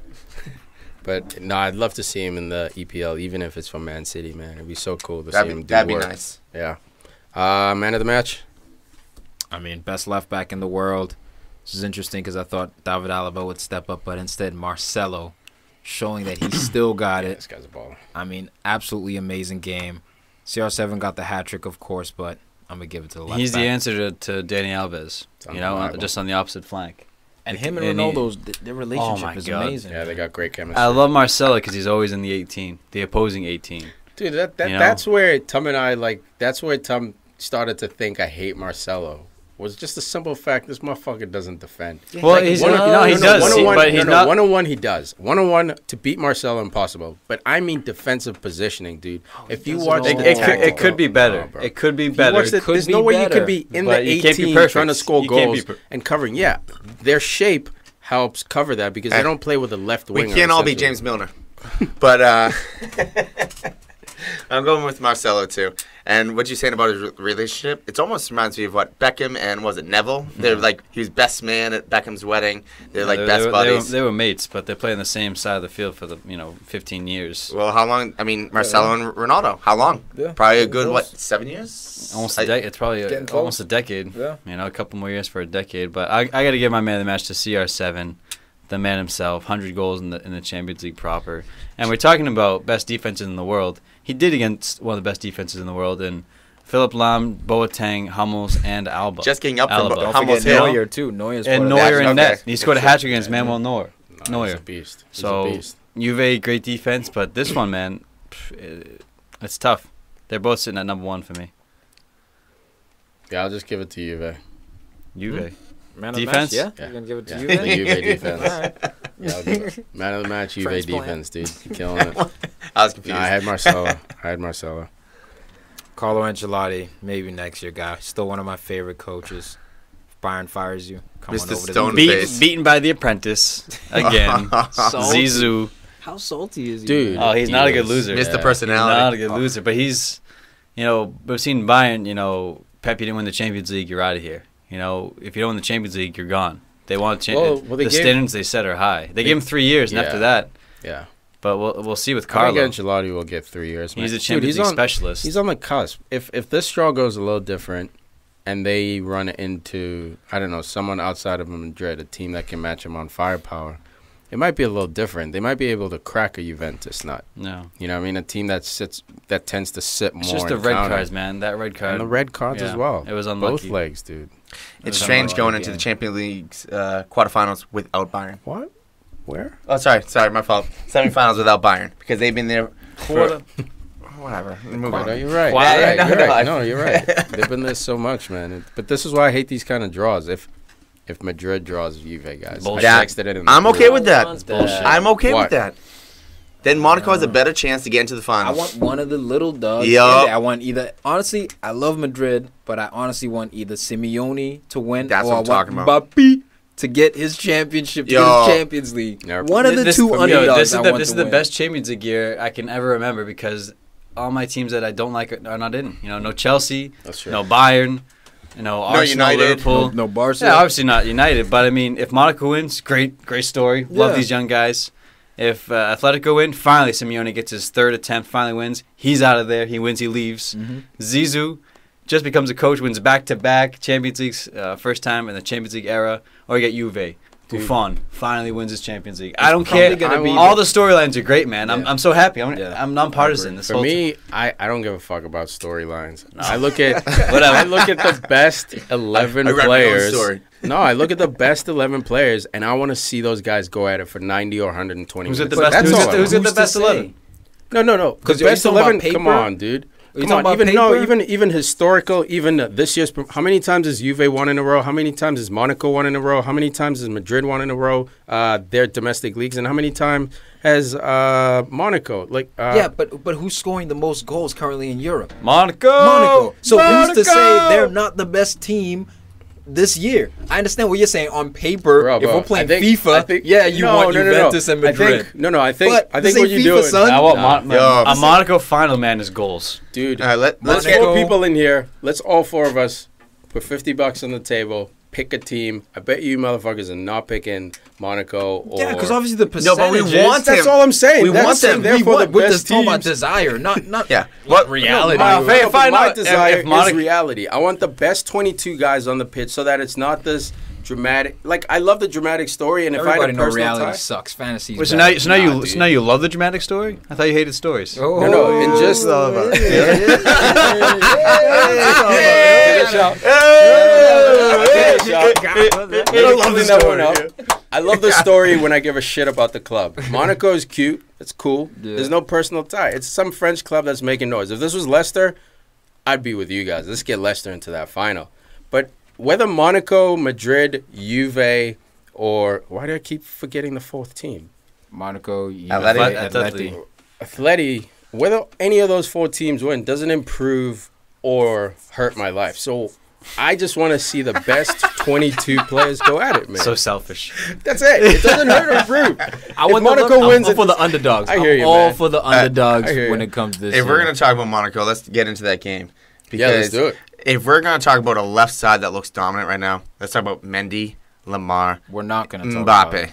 But no, I'd love to see him in the EPL, even if it's for Man City, man. It'd be so cool to see him do That'd be work. nice. Yeah. Man of the match. I mean, best left back in the world. This is interesting because I thought David Alaba would step up, but instead Marcelo, showing that he still got Yeah, it. this guy's a baller. I mean, absolutely amazing game. CR7 got the hat trick, of course, but I'm gonna give it to the left He's back. the answer to Danny Alves. It's You know, undeniable. just on the opposite flank. And him and And he- Ronaldo's their relationship my is God. amazing. Yeah, they got great chemistry. I love Marcelo because he's always in the 18, the opposing 18. Dude, You know? that's where Tom and I, like, that's where Tom started to think I hate Marcelo. was just the simple fact this motherfucker doesn't defend. Well, he's no, he does, but he's not. 1-on-1 he does. 1-on-1 to beat Marcelo impossible. But I mean defensive positioning, dude. If you watch it could be better. It could be better. There's no way you could be in the 18 trying to score goals and covering. Yeah, their shape helps cover that because they don't play with a left winger. We can't all be James Milner. But I'm going with Marcelo, too. And what you're saying about his relationship, it almost reminds me of what Beckham and, was it Neville? They're like, he was best man at Beckham's wedding. They're like best buddies. They were mates, but they play on the same side of the field for 15 years. Well, how long? I mean, Marcelo and Ronaldo, how long? Yeah. Probably a good, 7 years? Almost a decade. It's probably almost a decade. Yeah. A couple more years for a decade. But I got to give my man of the match to CR7. The man himself, 100 goals in the Champions League proper. And we're talking about best defenses in the world. He did against one of the best defenses in the world in Philipp Lahm, Boateng, Hummels, and Alba. Just getting up Alba. from Hummels Hill. Neuer, too. Neuer in net. He scored a hat-trick against Manuel Neuer. He's a beast. So, Juve, great defense. But this one, man, it's tough. They're both sitting at number 1 for me. Yeah, I'll just give it to Juve. Juve. Man Defense? You're going to give it to The Juve? Juve defense. Yeah, I'll give it. Man of the match, Juve French defense, dude. You're killing it. I was confused. Nah, I had Marcelo. Carlo Ancelotti, maybe next year guy. Still one of my favorite coaches. If Bayern fires you, come Mr. on over Stone to Face. Beaten by the apprentice again. Zizou. How salty is he? Dude. Oh, he's not a good loser. Mr. He's Personality. not a good loser, but he's, we've seen Bayern, Pep, you didn't win the Champions League, you're out of here. If you don't win the Champions League, you're gone. They want the standards they set are high. They gave him 3 years, and after that, yeah. But we'll see with Carlo. I think Ancelotti will get 3 years. Man. He's a Champions League specialist. He's on the cusp. If this draw goes a little different, and they run into someone outside of Madrid, a team that can match him on firepower, it might be a little different. They might be able to crack a Juventus nut. No, a team that tends to sit more. It's just the red cards, man. That red card and the red cards as well. It was unlucky. Both legs, dude. It's strange going into the Champions League's quarterfinals without Bayern. What? Where? Oh, sorry, my fault. Semifinals without Bayern because they've been there for whatever. Move on. No, you're right. Wow. You're right. No, you're right. They've been there so much, man. But this is why I hate these kind of draws. If Madrid draws Juve, guys, I'm okay with that. That's bullshit. I'm okay with that. Then Monaco has a better chance to get into the finals. I want one of the little dogs. Yup. I want either. Honestly, I love Madrid, but I honestly want either Simeone to win That's or what I'm talking I about. want Mbappe to get his championship, to get his Champions League. One of the two underdogs. This is the best Champions League year I can ever remember because all my teams that I don't like are not in. No Chelsea, no Bayern. Arsenal, United. Liverpool. No Barca. Yeah, obviously not United. But, if Monaco wins, great story. Love these young guys. If Atletico win, finally Simeone gets his third attempt, finally wins. He's out of there. He wins, he leaves. Zizou just becomes a coach, wins back-to-back Champions Leagues, first time in the Champions League era. Or you get Juve. Buffon finally wins his Champions League. I don't care. All the storylines are great, man. I'm so happy. I'm nonpartisan. For me, I don't give a fuck about storylines. No. I look at the best 11 players. No, I look at the best 11 players, and I want to see those guys go at it for 90 or 120 minutes. Who's at the best 11? No. Because the best 11, come on, dude. Come on, even historical, even this year's. How many times has Juve won in a row? How many times has Monaco won in a row? How many times has Madrid won in a row? Their domestic leagues, and how many times has Monaco? But who's scoring the most goals currently in Europe? Monaco. So who's to say they're not the best team this year? I understand what you're saying. On paper, if we're playing FIFA, you want Juventus and Madrid. I think what you're doing. I want a Monaco final, man, is goals. Dude, let's 4 people in here. Let's all 4 of us put $50 on the table. Pick a team. I bet you motherfuckers are not picking Monaco. Or because obviously the percentages. No, but we want That's all I'm saying. We want them. Therefore, the best teams. About desire, not what reality. My desire is reality. I want the best 22 guys on the pitch so that it's not this dramatic. Like, I love the dramatic story, and everybody if I had a personal reality tie, sucks. Fantasy. So now you love the dramatic story? I thought you hated stories. No, and just I love the story when I give a shit about the club. Monaco is cute. It's cool. Yeah. There's no personal tie. It's some French club that's making noise. If this was Leicester, I'd be with you guys. Let's get Leicester into that final. But whether Monaco, Madrid, Juve, or why do I keep forgetting the fourth team? Monaco, Atleti, whether any of those 4 teams win doesn't improve or hurt my life. So I just want to see the best 22 players go at it, man. So selfish. That's it. It doesn't hurt or improve. I'm for the underdogs. I hear you, all man. for the underdogs when it comes to this. If we're going to talk about Monaco, let's get into that game. Yeah, let's do it. If we're going to talk about a left side that looks dominant right now, let's talk about Mendy, Lamar, we're not going to talk about Mbappe.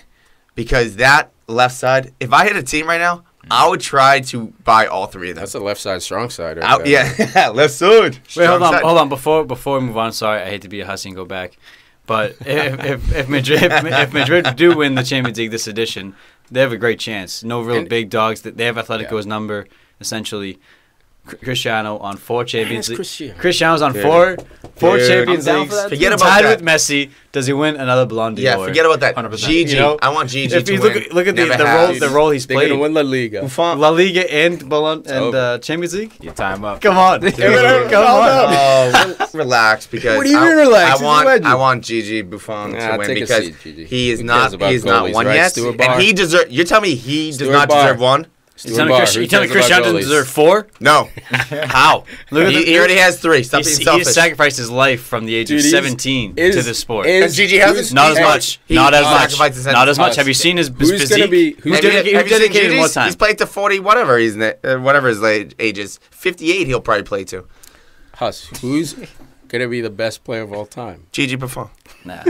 Because that left side, if I had a team right now, I would try to buy all 3 of them. That's a left side, strong side. Right there. Yeah, left side. Wait, hold on. Before we move on, sorry, I hate to be a hussy and go back, but if Madrid do win the Champions League this edition, they have a great chance. No real big dogs. They have Atletico's number essentially. Cristiano on 4 Champions League. Cristiano's on 4 Champions Leagues. Forget about tied that. with Messi. Does he win another Ballon d'Or? Yeah, forget about that. 100%. Gigi, You know, I want Gigi if to you win. look at the role he's They're played. going to win La Liga. La Liga and Ballon and Champions League. Your time up. Come on, come on. Oh, relax because What do you mean relax? I want Gigi Buffon to win take a because seat, Gigi. he is Who not cares about goalies, won right? yet, Stuart Barr. and he deserve. You're telling me he does Stuart not Barr. deserve one? You telling me Cristiano doesn't deserve 4? No. How? Look at He already has 3. Stop being He selfish. has sacrificed his life from the age of 17 to this sport. And Gigi hasn't. Not as much. Not as much. Not as much. Have you seen his Who's physique? going to be? Who's Have you dedicated seen more Gigi's? time? He's played to 40, whatever whatever his age is. 58, he'll probably play to. Who's going to be the best player of all time? Gigi Buffon. Nah.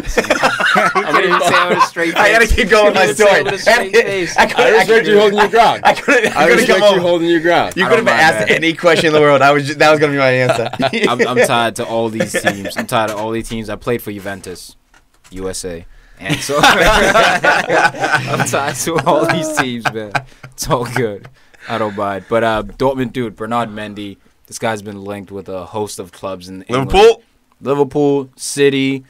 I gotta keep going with my story. I respect you holding your ground. I couldn't respect come you up. holding your ground. You could have asked any question in the world. That was gonna be my answer. I'm tied to all these teams. I'm tied to all these teams. I played for Juventus, USA, and so I'm tied to all these teams, man. It's all good. I don't mind. But Dortmund, dude, Bernard Mendy. This guy's been linked with a host of clubs in England. Liverpool, City.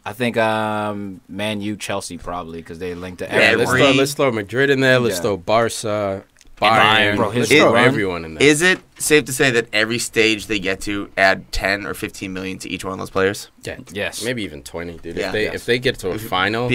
I think Man U, Chelsea probably because they linked to everyone. Let's throw Madrid in there. Let's throw Barca, Bayern. Bro, Let's throw everyone in there. Is it safe to say that every stage they get to add 10 or 15 million to each one of those players? Yeah, yes, maybe even 20, dude. Yeah. If they get to a final.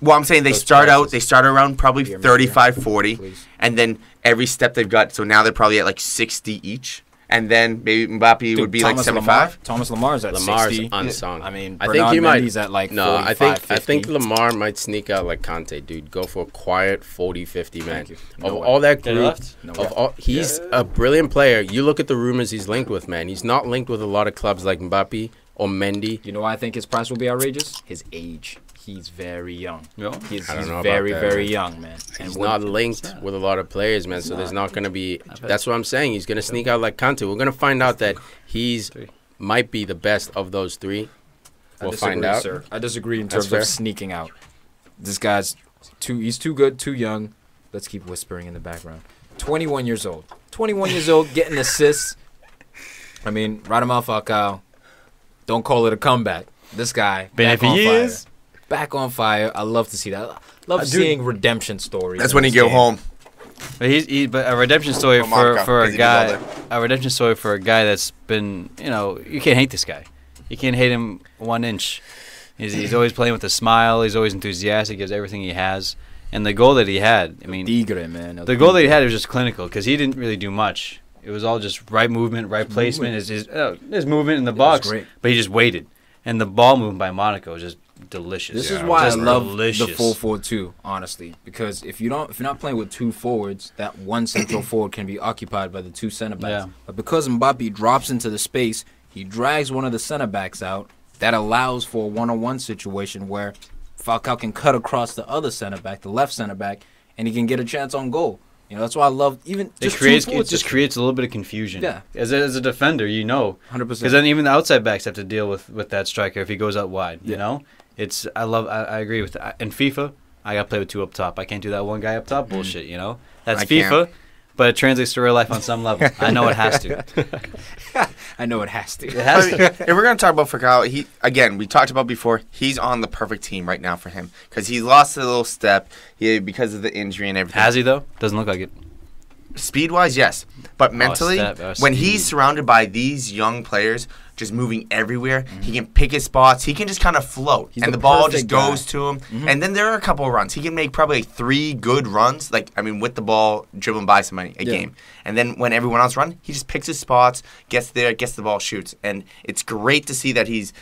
Well, I'm saying they start around probably Here, 35, 40, please. and then every step they've got. So now they're probably at like 60 each, and then maybe Mbappe would be like 75. Thomas Lamar's at Lamar's 60. unsung. I mean, I think he might. He's at like 45, No, I think 50. Lamar might sneak out like Conte, dude. Go for a quiet 40, 50 man. Thank you. No Of way. all that They group, left? No of way. all, he's a brilliant player. You look at the rumors he's linked with, man. He's not linked with a lot of clubs like Mbappe or Mendy. You know why I think his price will be outrageous? His age. He's very young. Yeah. He's I don't know about very, that, very man. young, man. And He's when- not linked with a lot of players, man. So there's not going to be. That's what I'm saying. He's going to sneak out like Conte. We're going to find out that he's might be the best of those 3. We'll find out. Sir. I disagree in That's terms fair. of sneaking out. This guy's he's too good, too young. Let's keep whispering in the background. 21 years old. 21 years old, getting assists. I mean, Radamel Falcao. Don't call it a comeback. This guy, Been back here for on years. fire. Back on fire. I love to see that. Love Dude, seeing redemption stories. That's in when you this go game. home. But but a redemption story Oh, Monaco, for a 'cause he guy, was all a redemption story for a guy that's been, you can't hate this guy. You can't hate him 1 inch. He's always playing with a smile. He's always enthusiastic. Gives everything he has. And the goal that he had, I mean, Tigre, man. the goal that he had was just clinical because he didn't really do much. It was all just right movement, right placement. His movement in the box, great. but he just waited. And the ball movement by Monaco was just delicious. This is why I Just love delicious. the 4-4-2, honestly, because if you're not playing with 2 forwards, that one central forward can be occupied by the 2 center backs. Yeah. But because Mbappe drops into the space, he drags one of the center backs out. That allows for a 1-on-1 situation where Falcao can cut across the other center back, the left center back, and he can get a chance on goal. That's why I love even It just creates 2 forwards. it just creates a little bit of confusion. Yeah. As a defender, 100%. because then even the outside backs have to deal with that striker if he goes out wide. Yeah. I agree with that. In FIFA, I got to play with 2 up top. I can't do that one guy up top bullshit. That's I FIFA, can't. but it translates to real life on some level. I know it has to. I know it has to. It has to. If we're gonna talk about Falcao, we talked about before. He's on the perfect team right now for him because he lost a little step because of the injury and everything. Has he though? Doesn't look like it. Speed-wise, yes. But mentally, when speed. he's surrounded by these young players just moving everywhere, he can pick his spots. He can just kind of float. He's and the the ball just perfect guy. goes to him. And then there are a couple of runs. He can make probably 3 good runs, with the ball dribbling by somebody a game. And then when everyone else runs, he just picks his spots, gets there, gets the ball, shoots. And it's great to see that he's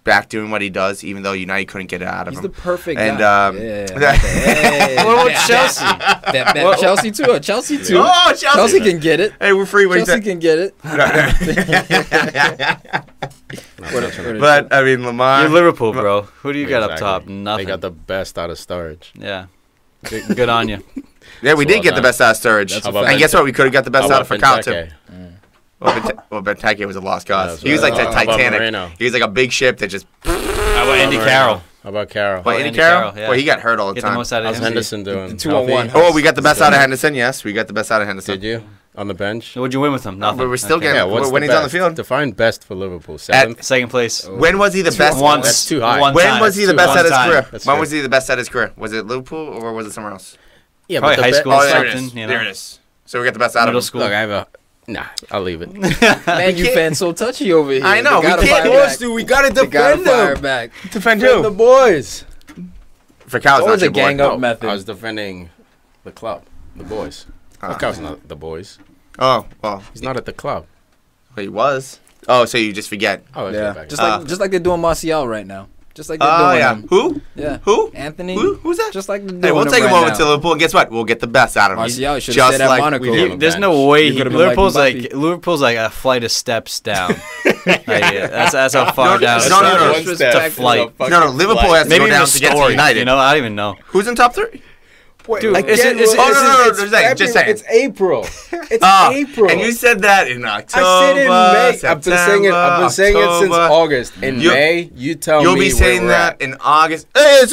back doing what he does, even though United couldn't get it out of him. He's the perfect and, guy. What about Chelsea? Chelsea too. Chelsea too. Oh, Chelsea can get it. Hey, we're free. What Chelsea can get it. But, I mean, Lamar. You're Liverpool, bro. Who do you got up top? Nothing. They got the best out of Sturridge. Yeah. Good on you. Yeah, we did get the best out of Sturridge. And guess what? We could have got the best out of Falcao, too. Well, Benteke was a lost cause. He was like the Titanic. He was like a big ship that just... How about Andy Carroll? How about Carroll? What, Andy Carroll? Well, he got hurt all the Get time. the most out of How's him. Henderson doing? 2-on-1. Oh, we got the best out of Henderson. Yes, we got the best out of Henderson. Did you? On the bench? What'd you win with him? Nothing. But we're still Okay. getting when he's on the field. Define best for Liverpool. 7th? Second place. When was he the best? Once. That's too high. One When time. was he the Two. best One at his time. career? That's When true. was he the best at his career? Was it Liverpool or was it somewhere else? Yeah, Probably but high school or there it something. is. You know? There it is. So we got the best out of Middle him. school. Look, I have a... Nah, I'll leave it. Man, you fans so touchy over here. I know, They gotta we can't fire force back. Dude, we gotta They gotta defend fire them. back. Defend Defend the who? boys. Falcao's Always not a your boy. gang up method. I was defending the club, the boys. Falcao's not the boys. Oh, well, He's not at the club. he was. Oh, so you just forget. Oh, let's Yeah, get back. just like they're doing Martial right now. Just like they're doing Oh, yeah. him. Who? Yeah. Who? Anthony. Who's that? Just like they're doing Hey, we'll him take right him over now. to Liverpool, and guess what? We'll get the best out of him. Martial should have Just stayed at like Monaco. we did. There's no way You could've been like Liverpool's like a flight of steps down. That's how far down. No. It's a flight. No, Liverpool has to Maybe go in down the to get to story. United. You know, I don't even know. Who's in top 3? Dude, Again, is it- well, no, it's just saying. It's April. It's Ah, April. And you said that in October. I said it in May. I've been saying it since October. August. In May, you tell me You'll be saying where we're that at. in August. Hey, it's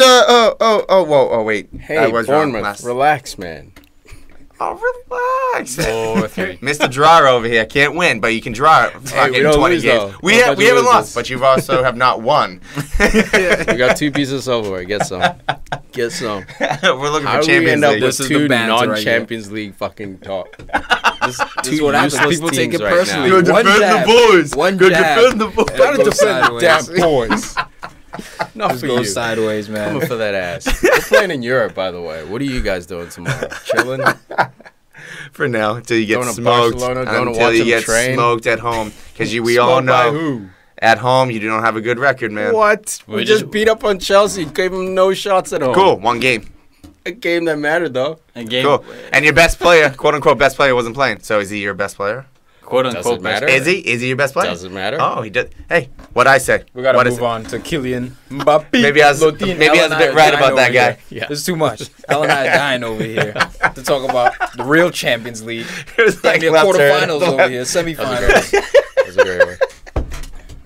wait. Hey, I was wrong Bournemouth, last- relax, man. Oh, relax. 4-3. Mr. Drawer over here can't win, but you can draw Hey, we in don't 20 lose, games. though. We Don't touch haven't losers. lost, but you also have not won. We got 2 pieces of silverware. Get some. Get some. We're looking How for do we Champions end up League. This with is the 2 banter right here. non-Champions League fucking talk? This is what happens. People take it personally. Go One defend jab. the boys. One Go jab. defend the boys. Gotta Goes defend the damn sideways. boys. Not Just for go you. sideways, man. Coming for that ass. We're playing in Europe, by the way. What are you guys doing tomorrow? Chilling? For now, until you get Going to smoked. Barcelona, going to Until watch you them get train. smoked at home. Because we all Smoked by know who? at home you don't have a good record, man. What? We just beat up on Chelsea. Gave them no shots at home. Cool, 1 game. A game that mattered, though. Cool. And your best player, quote unquote best player, wasn't playing. So is he your best player? Quote Does unquote it matter? best. Is he? Is he your best player? Doesn't matter. Oh, he did. Hey, what I say? We gotta What is move it? on to Kylian Mbappe. Maybe I was a bit right about that guy. Yeah. This is too much. Ellen and I are dying over here to talk about the real Champions League. It was like Damn near left turn. quarterfinals over here, semifinals. That's a great one.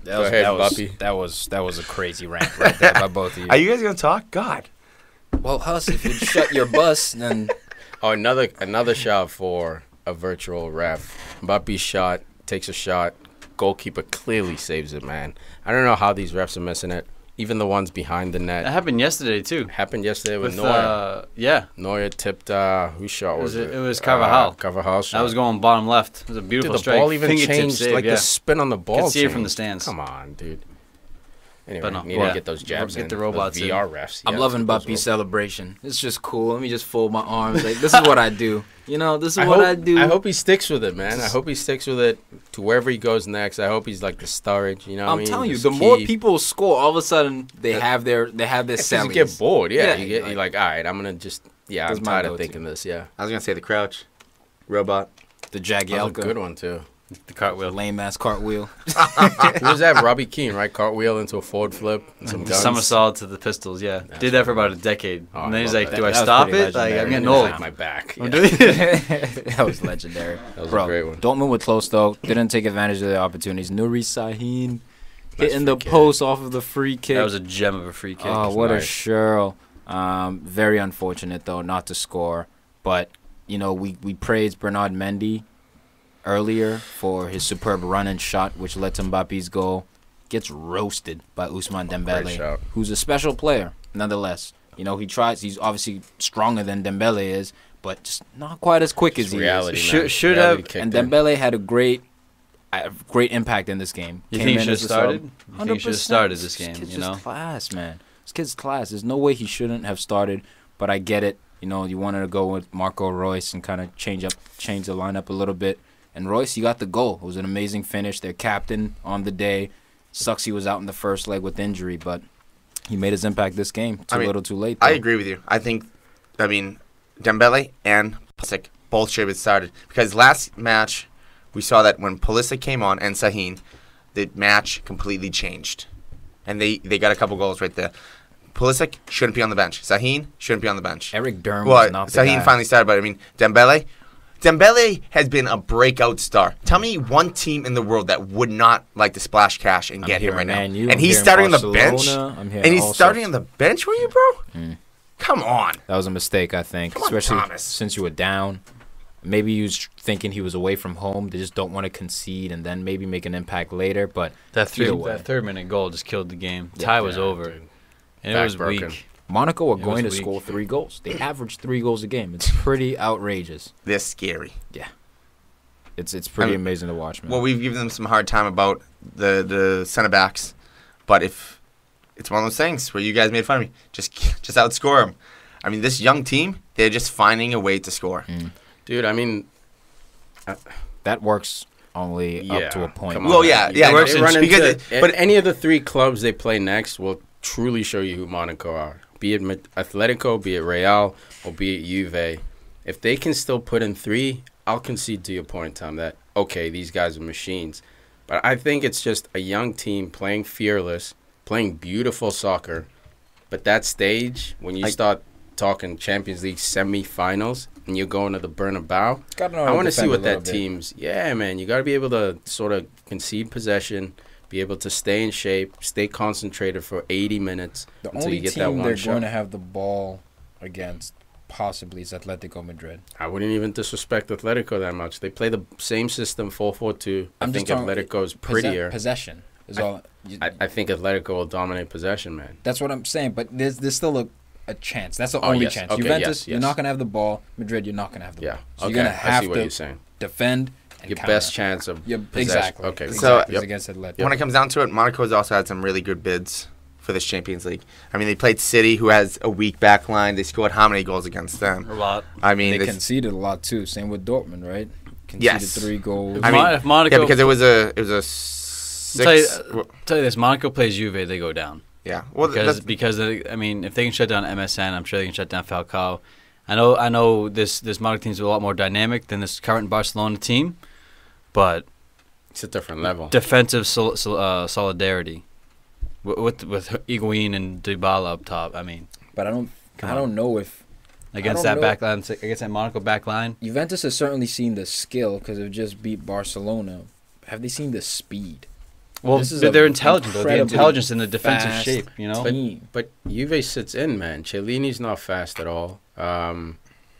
Go ahead, Mbappe. That was a crazy rant right there by both of you. Are you guys gonna talk? God. Well, Huss, if you shut your bus, then Oh, another shot for a virtual ref. Mbappe shot, takes a shot. Goalkeeper clearly saves it, man. I don't know how these refs are missing it. Even the ones behind the net. That happened yesterday too. Happened yesterday with Neuer. Yeah, Neuer tipped, whose shot was it? It was Carvajal. Carvajal's shot. that was going bottom left. It was a Dude, beautiful the strike. ball even Fingertip changed, save, like yeah. the spin on the ball. see it from the changed. stands. Come on, dude. Anyway, But no, need yeah. to get those jabs Get in. the robots in. VR refs. I'm yeah, loving those Mbappe's celebration. It's just cool. Let me just fold my arms. Like, this is what I do. You know, this is what I do. I hope he sticks with it, man. I hope he sticks with it to wherever he goes next. I hope he's like the Sturridge. You know, what I I'm mean? telling you, Just the more keep- people score, all of a sudden they have their Because sellies. you get bored, yeah. Yeah, You're like, all right, I'm gonna just, That's I'm my tired of go-to. thinking this, yeah. I was gonna say the crouch. Robot. The That was a Jagielka, good one too. The cartwheel. lame ass cartwheel. Who was that? Robbie Keane, right? Cartwheel into a forward flip, and some The guns. somersault to the pistols, yeah. Did that for about a decade. Oh, and then I he's love like, that. do I That was stop pretty it? Like, I'm legendary. getting Yeah. old. Like my back. I'm Yeah. doing it. That was legendary. That was Bro, a great one. Dortmund were close though. Didn't take advantage of their opportunities. Nuri Sahin hitting the free kick. post off of the free kick. That was a gem of a free kick. Oh, what nice. a shirl. Very unfortunate though not to score. But you know, we praised Bernard Mendy earlier for his superb run and shot, which led to Mbappe's goal. Gets roasted by Ousmane Great Dembele, shot. who's a special player nonetheless. You know, he tries. He's obviously stronger than Dembele is, but just not quite as quick as he reality, is. man. Should Reality have. kicked And in. Dembele had a great impact in this game. You Came think he in should have as a started? sub. You think he should have started this game? Kid's You know. just class, man. This kid's class. There's no way he shouldn't have started, but I get it. You know, you wanted to go with Marco Reus and kind of change the lineup a little bit. And Reus, he got the goal. It was an amazing finish. Their captain on the day. Sucks he was out in the first leg with injury, but he made his impact this game. Too little, too late. Though. I agree with you. I mean, Dembele and Pulisic both should have started because last match we saw that when Pulisic came on and Sahin, the match completely changed, and they got a couple goals right there. Pulisic shouldn't be on the bench. Sahin shouldn't be on the bench. Eric Durham was not the Sahin guy. finally started, but I mean Dembele has been a breakout star. Tell me one team in the world that would not like to splash cash and get him right now. And he's starting on the bench. And he's starting on the bench for you, bro? Come on. That was a mistake, I think. Come on, especially Thomas. since you were down. Maybe you was thinking he was away from home. They just don't want to concede and then maybe make an impact later. But That either way. third minute goal just killed the game. Yeah, Tie was yeah, over, dude. and it Back was broken. weak. Monaco are It going to was weak. score 3 goals. They average 3 goals a game. It's pretty outrageous. They're scary. It's pretty I mean, amazing to watch, man. Well, we've given them some hard time about the center backs, but if it's one of those things where you guys made fun of me, just outscore them. I mean, this young team, they're just finding a way to score. Dude, I mean, that works only yeah, up to a point. come on, Well, man. yeah, They works run because into- but any of the 3 clubs they play next will truly show you who Monaco are. Be it Atletico, be it Real, or be it Juve. If they can still put in 3, I'll concede to your point, Tom, that, okay, these guys are machines. But I think it's just a young team playing fearless, playing beautiful soccer. But that stage, when you start talking Champions League semifinals and you're going to the Bernabeu, I want to see what that team's... Yeah, man, you got to be able to sort of concede possession, be able to stay in shape, stay concentrated for 80 minutes The until only you get team that they're one shot. going to have the ball against possibly is Atletico Madrid. I wouldn't even disrespect Atletico that much. They play the same system, 4-4-2. I I'm think just talking- Atletico's prettier. Possession is all. I think Atletico will dominate possession, man. That's what I'm saying. But there's still a chance. That's the Oh, only yes. chance. Okay, Juventus, yes, you're yes. not going to have the ball. Madrid, you're not going to have the Yeah. ball. So Okay, you're going to I have see what to you're saying. defend and Your counter. best chance of possession. Exactly. Okay. So, Exactly. yep. Against Atletico. when it comes down to it, Monaco's also had some really good bids for this Champions League. I mean, they played City, who has a weak back line. They scored how many goals against them? A lot. I mean, They this- conceded a lot too. Same with Dortmund, right? Conceded Yes. 3 goals. I mean, if Monaco, yeah, because it was a 6. tell you this, Monaco plays Juve, they go down. Yeah, well, Because I mean, if they can shut down MSN, I'm sure they can shut down Falcao. I know this Monaco team's a lot more dynamic than this current Barcelona team, but It's a different level. defensive solidarity with Higuain and Dybala up top. I mean, But I don't know if against I that don't know. back line, against that Monaco back line. Juventus has certainly seen the skill because they've just beat Barcelona. Have they seen the speed? Well, This is they're a intelligent. Though. The incredibly intelligence in the defensive fast shape, you know. team. But Juve sits in, man. Cellini's not fast at all.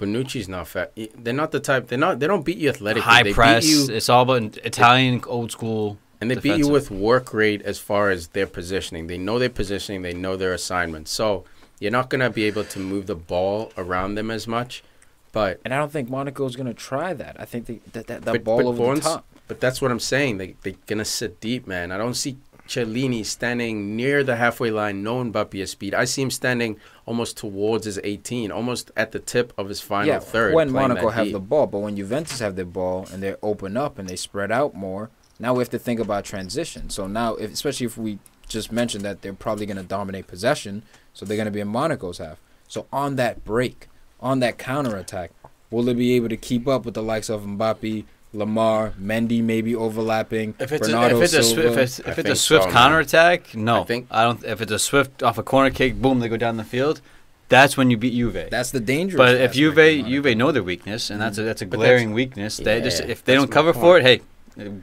Bonucci's not fast. They're not the type. They don't beat you athletically. High they press. Beat you, It's all about Italian old school. and they beat you defensive. with work rate as far as their positioning. They know their positioning. They know their assignments. So you're not gonna be able to move the ball around them as much. But And I don't think Monaco's going to try that. I think that But- ball but over Bones- the top. But that's what I'm saying. They're going to sit deep, man. I don't see Cellini standing near the halfway line, knowing Mbappe's speed. I see him standing almost towards his 18, almost at the tip of his final third. when playing Monaco that have deep. the ball, but when Juventus have the ball and they open up and they spread out more, now we have to think about transition. So now, especially if we just mentioned that they're probably going to dominate possession, so they're going to be in Monaco's half. So on that break, on that counterattack, will they be able to keep up with the likes of Mbappe, Lamar, Mendy maybe overlapping, If it's Bernardo a Silva? swift so, man. counterattack, no. I don't. If it's a swift off a corner kick, boom, they go down the field. That's when you beat Juve. That's the dangerous. But if aspect Juve of Monaco. Juve know their weakness, and that's a But glaring weakness. They just yeah, if they that's don't my cover point. for it, hey,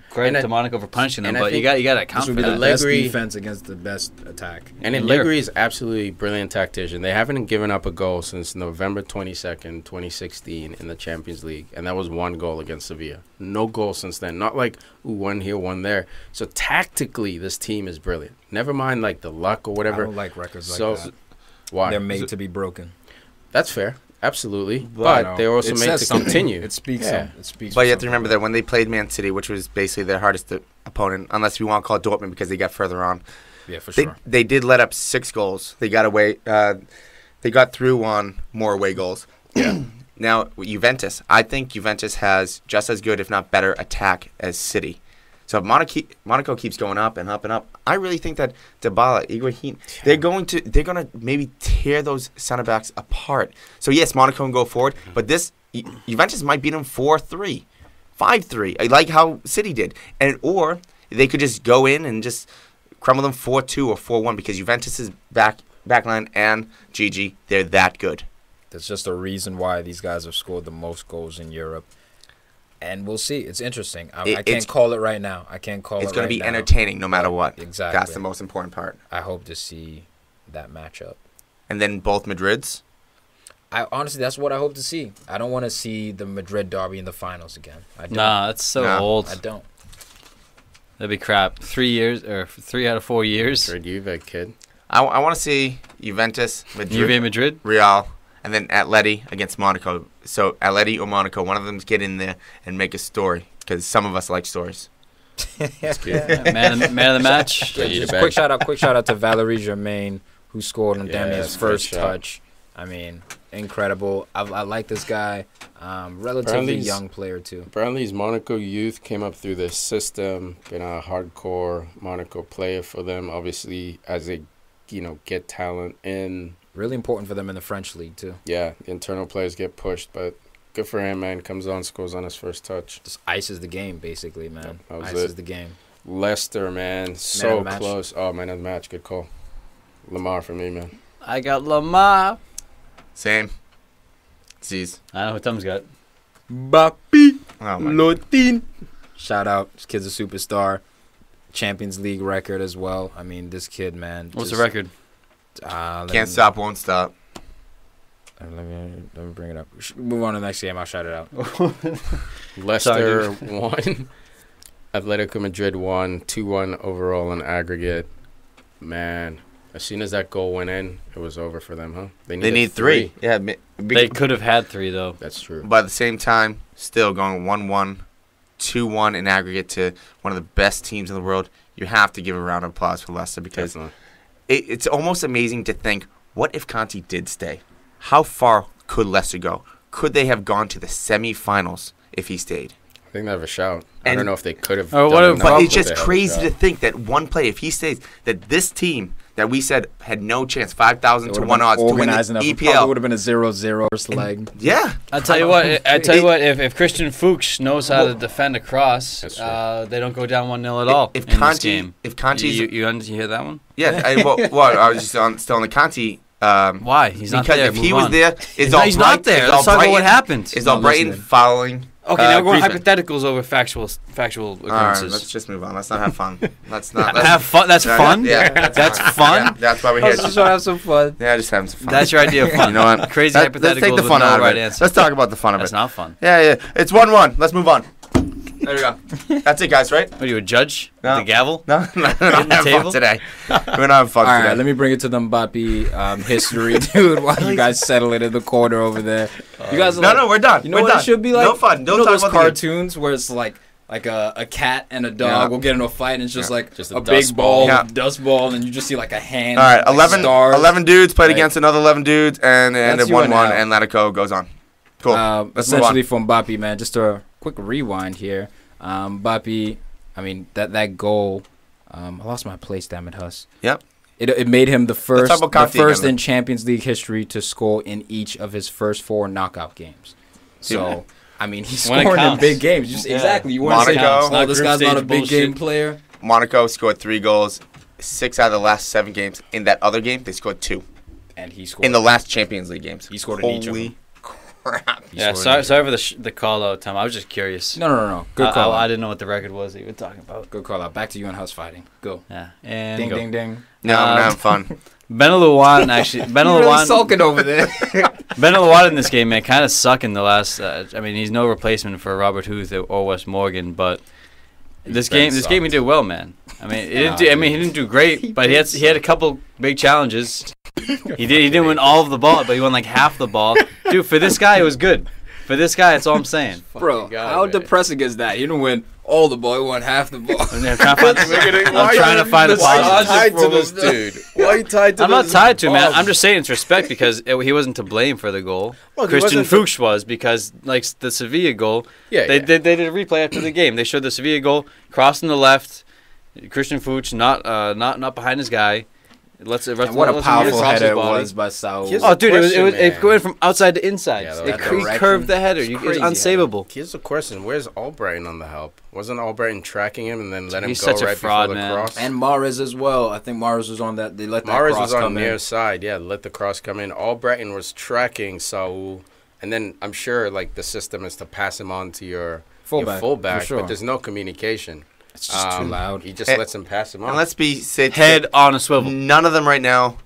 credit And to Monaco for punishing them. and I But you think got to this account would for be the that. best Allegri- defense against the best attack. And in Allegri Europe. is absolutely brilliant tactician. They haven't given up a goal since November 22nd, 2016 in the Champions League. And that was 1 goal against Sevilla. No goal since then. Not like, ooh, 1 here, 1 there. So tactically, this team is brilliant. Never mind like the luck or I whatever. don't like records like So that. why? They're made to be broken. That's fair. Absolutely, I but know. they also It made says to something. continue. It speaks. Yeah. It speaks. But for you have to something. remember that when they played Man City, which was basically their hardest opponent, unless you want to call it Dortmund because they got further on. Yeah, for sure. They did let up 6 goals. They got away. They got through on more away goals. Yeah. Now Juventus, I think Juventus has just as good, if not better, attack as City. So if Monaco keeps going up and up and up, I really think that Dybala, Higuaín, they're gonna maybe tear those center backs apart. So yes, Monaco can go forward, but this Juventus might beat them 4-3, 5-3, like how City did, or they could just go in and just crumble them 4-2 or 4-1 because Juventus's backline and Gigi, they're that good. There's just a reason why these guys have scored the most goals in Europe. And we'll see. It's interesting. I can't call it right now. It's going to be entertaining no matter what. Exactly. That's the most important part. I hope to see that matchup. And then both Madrids. Honestly, that's what I hope to see. I don't want to see the Madrid derby in the finals again. I don't. Nah, that's so old. I don't. That'd be crap. 3 years or 3 out of 4 years. Great Juve, kid. I want to see Juventus, Madrid, Real, and then Atleti against Monaco. So Atleti or Monaco, one of them get in there and make a story because some of us like stories. man of the match. Just quick shout out to Valerie Germain, who scored on Damien's first touch. I mean, incredible. I like this guy. Relatively young player too. Burnley's Monaco youth came up through this system. Been a hardcore Monaco player for them. Obviously, as they get talent in. Really important for them in the French league too. Yeah, the internal players get pushed, but good for him, man. Comes on, scores on his first touch. Just ices the game, basically, man. That was Ices it. the game. Leicester, man, so close. Oh, man of the match, good call. Lamar for me, man. I got Lamar. Same. Z's. I know what Tom's got. Bapi Oh my Lotin. Shout out. This kid's a superstar. Champions League record as well. I mean, this kid, man. What's the record? Can't stop, won't stop. Let me bring it up. Move on to the next game. I'll shout it out. Leicester won. Atletico Madrid won. 2-1 overall in aggregate. Man, as soon as that goal went in, it was over for them, huh? They need 3. Yeah, They could have had 3 though. That's true. But at the same time, still going 1-1, 2-1 in aggregate to one of the best teams in the world. You have to give a round of applause for Leicester because it's almost amazing to think, what if Conte did stay? How far could Leicester go? Could they have gone to the semifinals if he stayed? I think they have a shout. I don't know if they could have. But it's just crazy to think that one play, if he stays, that this team that we said had no chance, 5,000 to 1 odds to win the EPL. It would have been a 0-0 leg. Yeah. I'll tell you what. If Christian Fuchs knows how to defend a cross, they don't go down 1-0 at all. If Conte, you hear that one? Yeah. I was just still on the Conte. Why? He's not there. Because if he was there, he's not there. Let's talk about what happened. Is Albrighton following? Okay, now we're going Griezmann. hypotheticals over factual occurrences. All right, let's just move on. Let's not have fun. Let's not have fun. That's fun. Yeah, that's fun. Yeah, that's why we're here. Just want to have some fun. Yeah, just having some fun. That's your idea of fun. You know what? Crazy hypotheticals. Let's take the fun out of it. Answer. Let's talk about the fun of it. That's not fun. Yeah. It's 1-1. Let's move on. There we go. That's it, guys. Right? What are you, a judge? No. The gavel? No, we're not having fun today. We're not having fun All today. right, let me bring it to the Mbappe history, dude. While you guys settle it in the corner over there, you guys are no, we're done. You know what it should be like? No fun. Don't you know talk those about the game. cartoons where it's like a cat and a dog will get into a fight, and it's just like Just a a big dust ball, ball. dust ball, and you just see like a hand. All right, like 11 dudes played Right. against another 11 dudes, and That's it you and 1-1, Al. and Atletico goes on. Cool. Let's move on. Essentially from Mbappe, man. Just a quick rewind here. Mbappe, I mean that goal. I lost my place, damn it, Huss. Yep. It made him the first talk about Conte again, in Champions League history to score in each of his first 4 knockout games. So, I mean, he's When it scoring in counts. big games. Exactly. You want to say, Monaco. oh, this guy's not a big game Bullshit. player. Monaco scored 3 goals, 6 out of the last 7 games. In that other game, they scored 2. And he scored. In the last Champions League games. He scored in each of them. Crap. Yeah, sorry for the call out, Tom. I was just curious. No. Good call. I didn't know what the record was that you were talking about. Good call out. Back to you and Huss fighting. Go. Yeah. And Ding, go. ding, ding. No, I'm having fun. Benelouan actually. You're really Benelouan sulking over there. Benelouan in this game, man, kind of suck in the last. I mean, he's no replacement for Robert Huth or Wes Morgan, but this game he did well, man. I mean, he didn't do great, but he had a couple big challenges. He didn't win all of the ball, but he won like half the ball. Dude, for this guy, it was good. For this guy, that's all I'm saying. Bro, how depressing is that? You didn't win all the ball, you won half the ball. I'm trying to find the Why are you positive. tied to this dude? Why are you tied to I'm this? not tied to him, man. I'm just saying it's respect because he wasn't to blame for the goal. Well, he Christian wasn't Fuchs was because, like, the Sevilla goal, they did a replay after the game. They showed the Sevilla goal, crossing the left, Christian Fuchs not behind his guy. And what a powerful header it was by Saul. Oh, dude, it went from outside to inside. Yeah, It direction. curved the header. It was unsavable. Here's the question: where's Albrighton on the help? Wasn't Albrighton tracking him and then let him He's go such a right fraud, before the man. cross? And Mahrez as well. I think Mahrez was on that. They let that Mahrez cross was on come near in. side. Yeah, let the cross come in. Albrighton was tracking Saul, and then I'm sure like the system is to pass him on to your Fullback, fullback, for sure. but there's no communication. It's just too loud. He just lets him pass him on. And let's be safe. Head on a swivel. None of them right now,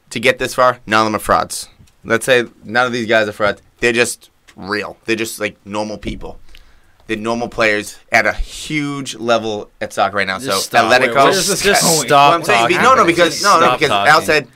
to get this far, none of them are frauds. Let's say none of these guys are frauds. They're just real. They're just like normal people. They're normal players at a huge level at soccer right now. Just So stop. Atletico. Wait, just stop I'm saying, talking. because Stop Al talking. said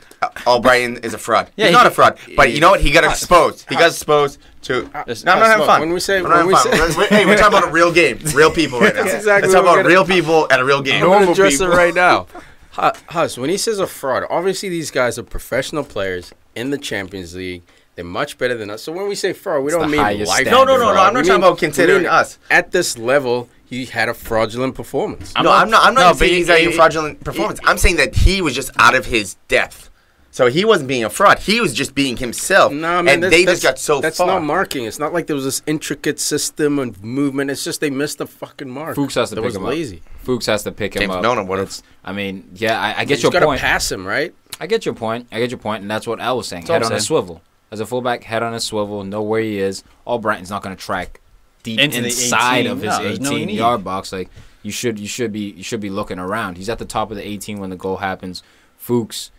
Albrighton is a fraud. Yeah, He's not a fraud, but you know what? He got exposed. He got exposed to. No, I'm not having fun. When we say, I'm not having fun. Hey, we're talking about a real game, real people right now. That's exactly Let's talk what we're about real people at a real game. I'm going to address it right now. Huss, when he says a fraud, obviously these guys are professional players in the Champions League. They're much better than us. So when we say fraud, we don't mean highest life. standard. No. I'm not talking about considering us. At this level, he had a fraudulent performance. I'm not but saying he's having a fraudulent performance. I'm saying that he was just out of his depth. So he wasn't being a fraud. He was just being himself. No, man, and they just got so that's far. not marking. It's not like there was this intricate system and movement. It's just they missed the fucking mark. Fuchs has to That pick was him lazy. up. Fuchs has to pick him James up. Milner would have. I mean, yeah, I get You your got to point. pass him, right? I get your point, and that's what Al was saying. That's all Head I'm on a saying. swivel. As a fullback, head on a swivel, know where he is. Albrighton's not going to track deep Into the inside 18. of his No, there's no 18-yard box. Like you should be looking around. He's at the top of the 18 when the goal happens. Fuchs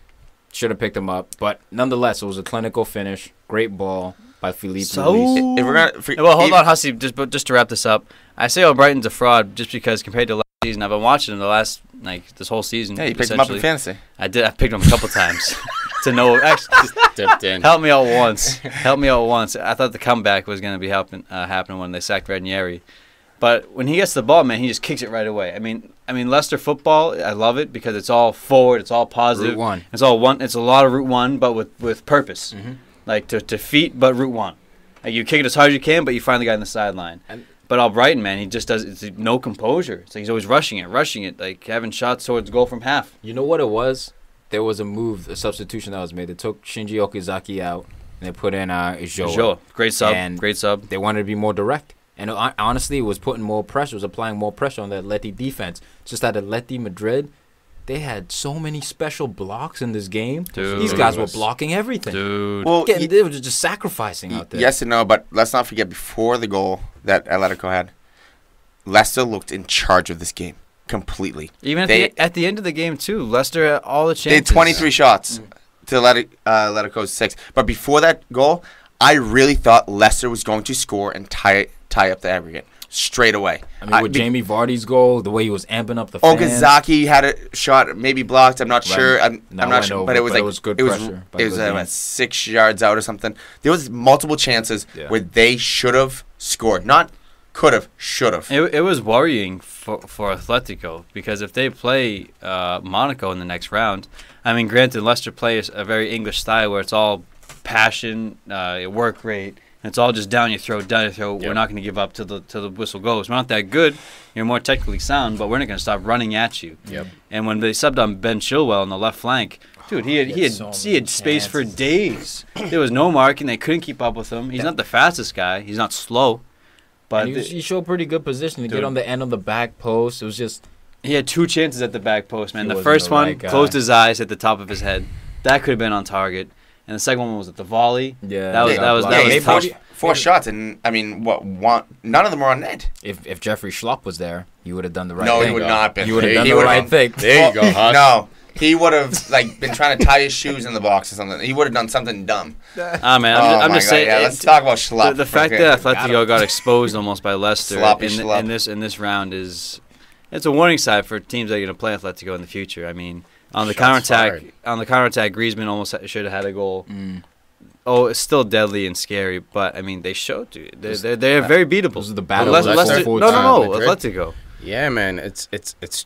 should have picked him up, but nonetheless, it was a clinical finish. Great ball by Felipe Luis. If we're gonna, Well, hold on, Hussey. Just to wrap this up, I say Albrighton's a fraud just because compared to last season, I've been watching him this whole season. Yeah, you picked him up in fantasy. I did. I picked him a couple times to know. Actually, Dipped in. help me out once. I thought the comeback was going to be happening when they sacked Ranieri. But when he gets the ball, man, he just kicks it right away. I mean, Leicester football, I love it because it's all forward, it's all positive. Route one. It's all one. It's a lot of route one, but with purpose. Mm-hmm. Like to feet, but route one. Like you kick it as hard as you can, but you find the guy on the sideline. But Albrighton, man, he just does. It's no composure. It's like he's always rushing it, like having shots towards goal from half. You know what it was? There was a substitution that was made. They took Shinji Okazaki out and they put in Ijoa. Great sub. And Great sub. They wanted to be more direct. And honestly, it was putting more pressure, it was applying more pressure on the Atleti defense. Just at Atleti Madrid, they had so many special blocks in this game. Dude. These guys were blocking everything. Dude. Well, They were just sacrificing out there. yes and no, but let's not forget before the goal that Atletico had, Leicester looked in charge of this game completely. Even at the end of the game, too, Leicester had all the They had chances. 23 shots to Atletico's 6. But before that goal, I really thought Leicester was going to score and tie up the aggregate straight away. I mean, with Jamie Vardy's goal, the way he was amping up the fans. Okazaki had a shot, maybe blocked. I'm not sure. I'm No, not went sure, over, but it was but like it was good it was pressure by it was Godin. 6 yards out or something. There was multiple chances where they should have scored, not could have, should have. It was worrying for Atletico because if they play Monaco in the next round, I mean, granted, Leicester plays a very English style where it's all passion, work rate, and it's all just down your throat, down your throat. We're not going to give up till the whistle goes. We're not that good. You're more technically sound, but we're not going to stop running at you. Yep. And when they subbed on Ben Chilwell on the left flank, dude, he had space for days. There was no marking. They couldn't keep up with him. He's not the fastest guy. He's not slow. But And he showed pretty good position to get on the end of the back post. It was just... he had 2 chances at the back post, man. He The wasn't first the one right guy. closed his eyes at the top of his head. That could have been on target. And the second one was at the volley. Yeah, that was tough. Four shots, and I mean, none of them were on net. If Jeffrey Schlupp was there, he would have done the right No, thing. he would not have been. He would have He done the would've right been- thing. There you go, Huss. No, he would have been trying to tie his shoes in the box or something. He would have done something dumb. Ah, man, Oh I'm my just God, saying. yeah, let's talk about Schlupp. The fact Okay. that Atletico got exposed almost by Leicester Sloppy in Schlupp. this round it's a warning sign for teams that are going to play Atletico in the future. I mean, On the Shots counterattack, Griezmann almost should have had a goal. Oh, it's still deadly and scary, but I mean, they showed, dude. They're very beatable. This is the battle. Leicester, no, Atletico. Yeah, man, it's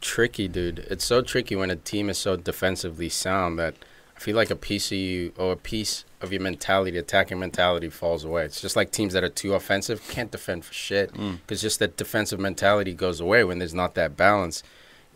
tricky, dude. It's so tricky when a team is so defensively sound that I feel like a piece of you or a piece of your mentality, attacking mentality, falls away. It's just like teams that are too offensive can't defend for shit because just that defensive mentality goes away when there's not that balance.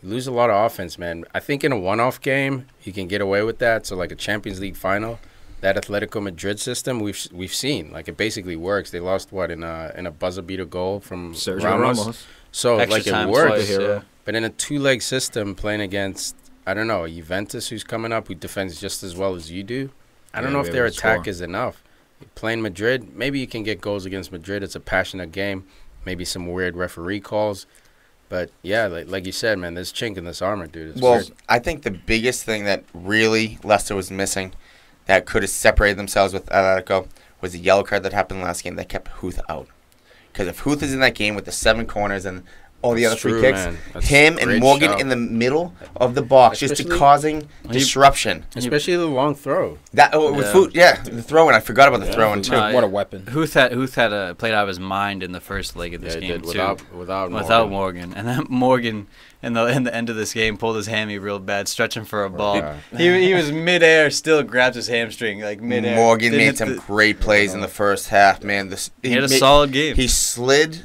You lose a lot of offense, man. I think in a one-off game you can get away with that. So like a Champions League final, that Atletico Madrid system we've seen, like it basically works. They lost in a buzzer beater goal from Sergio Ramos. So Extra like it time works. twice, yeah. But in a two-leg system playing against, I don't know, a Juventus who's coming up who defends just as well as you do, I don't know if their attack is enough. Playing Madrid, maybe you can get goals against Madrid. It's a passionate game. Maybe some weird referee calls. But, yeah, like you said, man, there's chink in this armor, dude. It's weird. I think the biggest thing that really Leicester was missing that could have separated themselves with Atletico was the yellow card that happened last game that kept Huth out. Because if Huth is in that game with the 7 corners and all the other free kicks, him and Morgan in the middle of the box, just causing disruption. Especially the long throw. That with the throw-in. I forgot about the throw-in too. What a weapon. Huth had played out of his mind in the first leg of this game too. Without Morgan. And then Morgan in the end of this game pulled his hammy real bad, stretching for a ball. Yeah. He was midair, still grabbed his hamstring like midair. Morgan made some great plays in the first half, man. He had a solid game. He slid.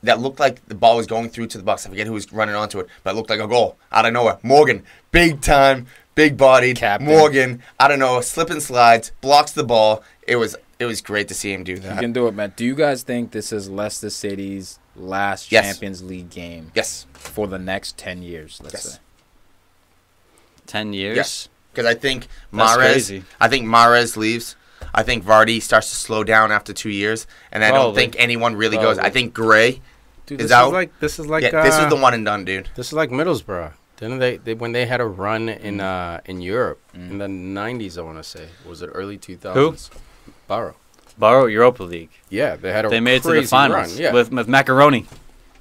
That looked like the ball was going through to the box. I forget who was running onto it, but it looked like a goal out of nowhere. Morgan, big time, big bodied. Captain. Morgan, I don't know, slip and slides, blocks the ball. It was great to see him do that. You can do it, man. Do you guys think this is Leicester City's last Champions League game? Yes. For the next 10 years, let's say. 10 years? Yes. Because I think crazy. Mahrez leaves. I think Vardy starts to slow down after 2 years, and I don't think anyone really goes. I think Gray is out. This is like this is the one and done, dude. This is like Middlesbrough. Didn't they when they had a run in Europe in the 90s? I want to say, was it early 2000s? Who? Borough Europa League. Yeah, they had a They made it to the crazy finals run. Yeah. with macaroni.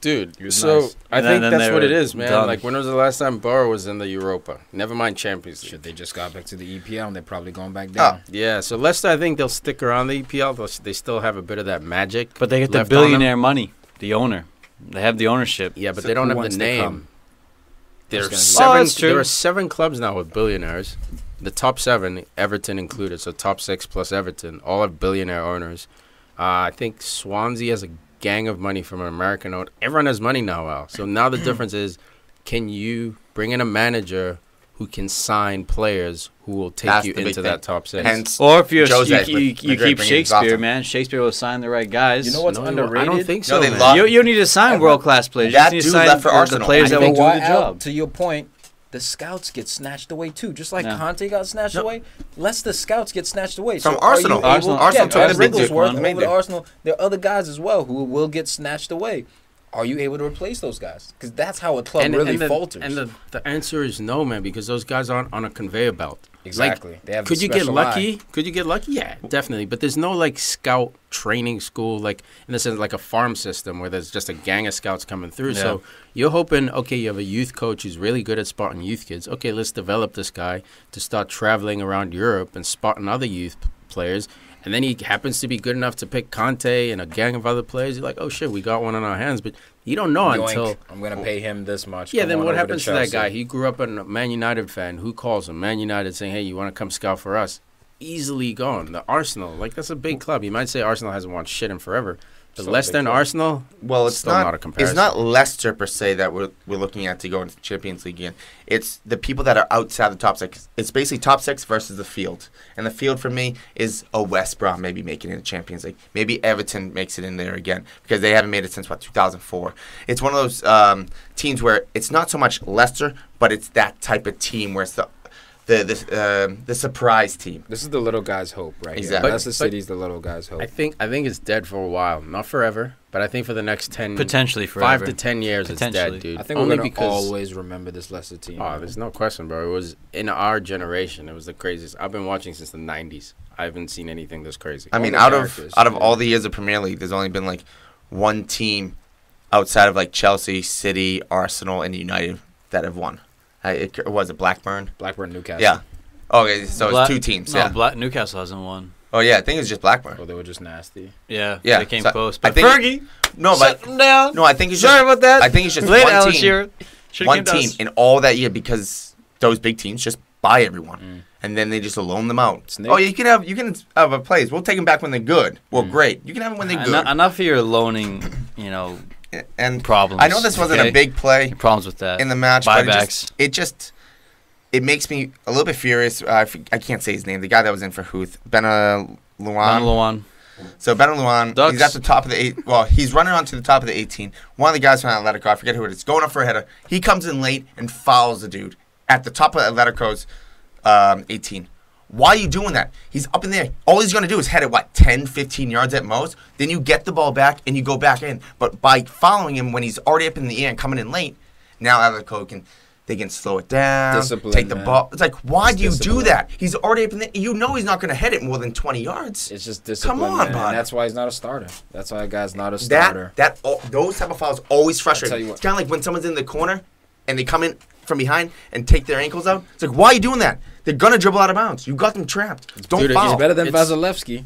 Dude, was so nice. I And think then that's they what it were is, man. done. Like, when was the last time Borough was in the Europa? Never mind Champions League. Shit, they just got back to the EPL and they're probably going back down. Yeah, so Leicester, I think they'll stick around the EPL. They still have a bit of that magic. But they get the left on them. billionaire money, the owner. They have the ownership. Yeah, but So they don't who have wants the to name. come? There's That's gonna be- Oh, that's seven. true. There are 7 clubs now with billionaires. The top 7, Everton included, so top 6 plus Everton, all have billionaire owners. I think Swansea has a gang of money from an American owner. Everyone has money now, Al. So now the difference is, can you bring in a manager who can sign players who will take That's you the big into thing. that top 6? Hence, Or if you're Jose you with keep Madrid bringing Shakespeare, Zlatan. man. Shakespeare will sign the right guys. You know what's No, underrated? I don't think No, so, they man. lost. You need to sign world class players. You That just need to dude sign left for the Arsenal. players that You will know do why, the Al? job. To your point, the scouts get snatched away too. Just like Yeah. Conte got snatched away, Leicester scouts get snatched away. From So are Arsenal. you able- Arsenal yeah, took Brad the big Wigglesworth one. over Made to them. Arsenal. There are other guys as well who will get snatched away. Are you able to replace those guys? Because that's how a club really falters. And the answer is no, man, because those guys aren't on a conveyor belt. Exactly. Like, They have could a you get special lucky? eye. Could you get lucky? Yeah, definitely. But there's no like scout training school, like in the sense like a farm system where there's just a gang of scouts coming through. Yeah. So you're hoping, okay, you have a youth coach who's really good at spotting youth kids. Okay, let's develop this guy to start traveling around Europe and spotting other youth players. And then he happens to be good enough to pick Conte and a gang of other players. You're like, oh shit, we got one on our hands. But you don't know Yoink, until. I'm going to pay him this much. Yeah, Come then on what over happens to that Chelsea. guy? He grew up a Man United fan. Who calls him? Man United saying, hey, you want to come scout for us? Easily gone. The Arsenal, like, that's a big club. You might say Arsenal hasn't won shit in forever. But Still a Leicester big and club. Arsenal, Well, it's still not, not a comparison. It's not Leicester per se that we're looking at to go into the Champions League again. It's the people that are outside the top 6. It's basically top 6 versus the field. And the field for me is a West Brom maybe making it in the Champions League. Maybe Everton makes it in there again because they haven't made it since, 2004. It's one of those teams where it's not so much Leicester, but it's that type of team where it's the surprise team. This is the little guy's hope, right? Exactly. Here. Leicester But- City's the little guy's hope. I think it's dead for a while. Not forever, but I think for the next 10, Potentially 5 forever. to 10 years, it's Potentially. dead, dude. I think Only we're going to because always remember this Leicester team. Oh, there's no question, bro. It was in our generation. It was the craziest. I've been watching since the 90s. I haven't seen anything this crazy. I mean, the out of characters, out of yeah. all the years of Premier League, there's only been like one team outside of like Chelsea, City, Arsenal, and United that have won. Was it Blackburn? Blackburn, Newcastle. Yeah. Okay, so it's 2 teams. No, Yeah. Newcastle hasn't won. Oh yeah, I think it was just Blackburn. Oh, they were just nasty. Yeah, Yeah, they came so close. I But think- Fergie, No, shut but them down. no, I think it's Sorry just. about that. I think it's just Late one Alan team. Shearer. Should've One came to team us. in all that year because those big teams just buy everyone, and then they just loan them out. Snake. Oh, you can have a players. We'll take them back when they're good. Well, great. You can have them when they're good. Enough of your loaning, And problems. I know this wasn't okay? a big play Problems with that. in the match, Buybacks. but it makes me a little bit furious. I can't say his name. The guy that was in for Huth, Benaluan. Luan. So Benaluan, Ducks. he's at the top of the 8. Well, he's running onto the top of the 18. One of the guys from Atletico, I forget who it is, going up for a header. He comes in late and fouls the dude at the top of Atletico's 18. Why are you doing that? He's up in there. All he's going to do is head it, 10, 15 yards at most? Then you get the ball back and you go back in. But by following him when he's already up in the air and coming in late, now Atletico can slow it down, Discipline, take the man. ball. It's like, why It's do you do discipline. that? He's already up in the. You know he's not going to head it more than 20 yards. It's just discipline, Come on, man. bud. And that's why he's not a starter. That's why that guy's not a starter. Those type of fouls always frustrate tell me. you what. It's kind of like when someone's in the corner and they come in from behind and take their ankles out. It's like, why are you doing that? They're gonna dribble out of bounds. You got them trapped. Don't Dude, foul. He's better than It's- Vasilevsky.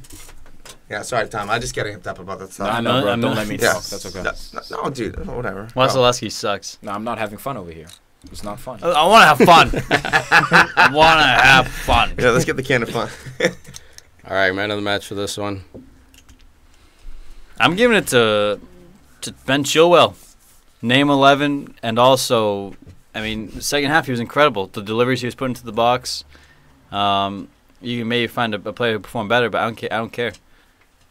Yeah, sorry, Tom. I just get amped up about that No, stuff. I know, bro. I'm Don't not- let me Yeah. talk. That's okay. No, dude. Whatever. Wasilewski sucks. No, I'm not having fun over here. It's not fun. I want to have fun. I want to have fun. Yeah, let's get the can of fun. All right, man of the match for this one. I'm giving it to Ben Chilwell. Name 11, and also, the second half he was incredible. The deliveries he was putting to the box. You can maybe find a player who performed better, but I don't care.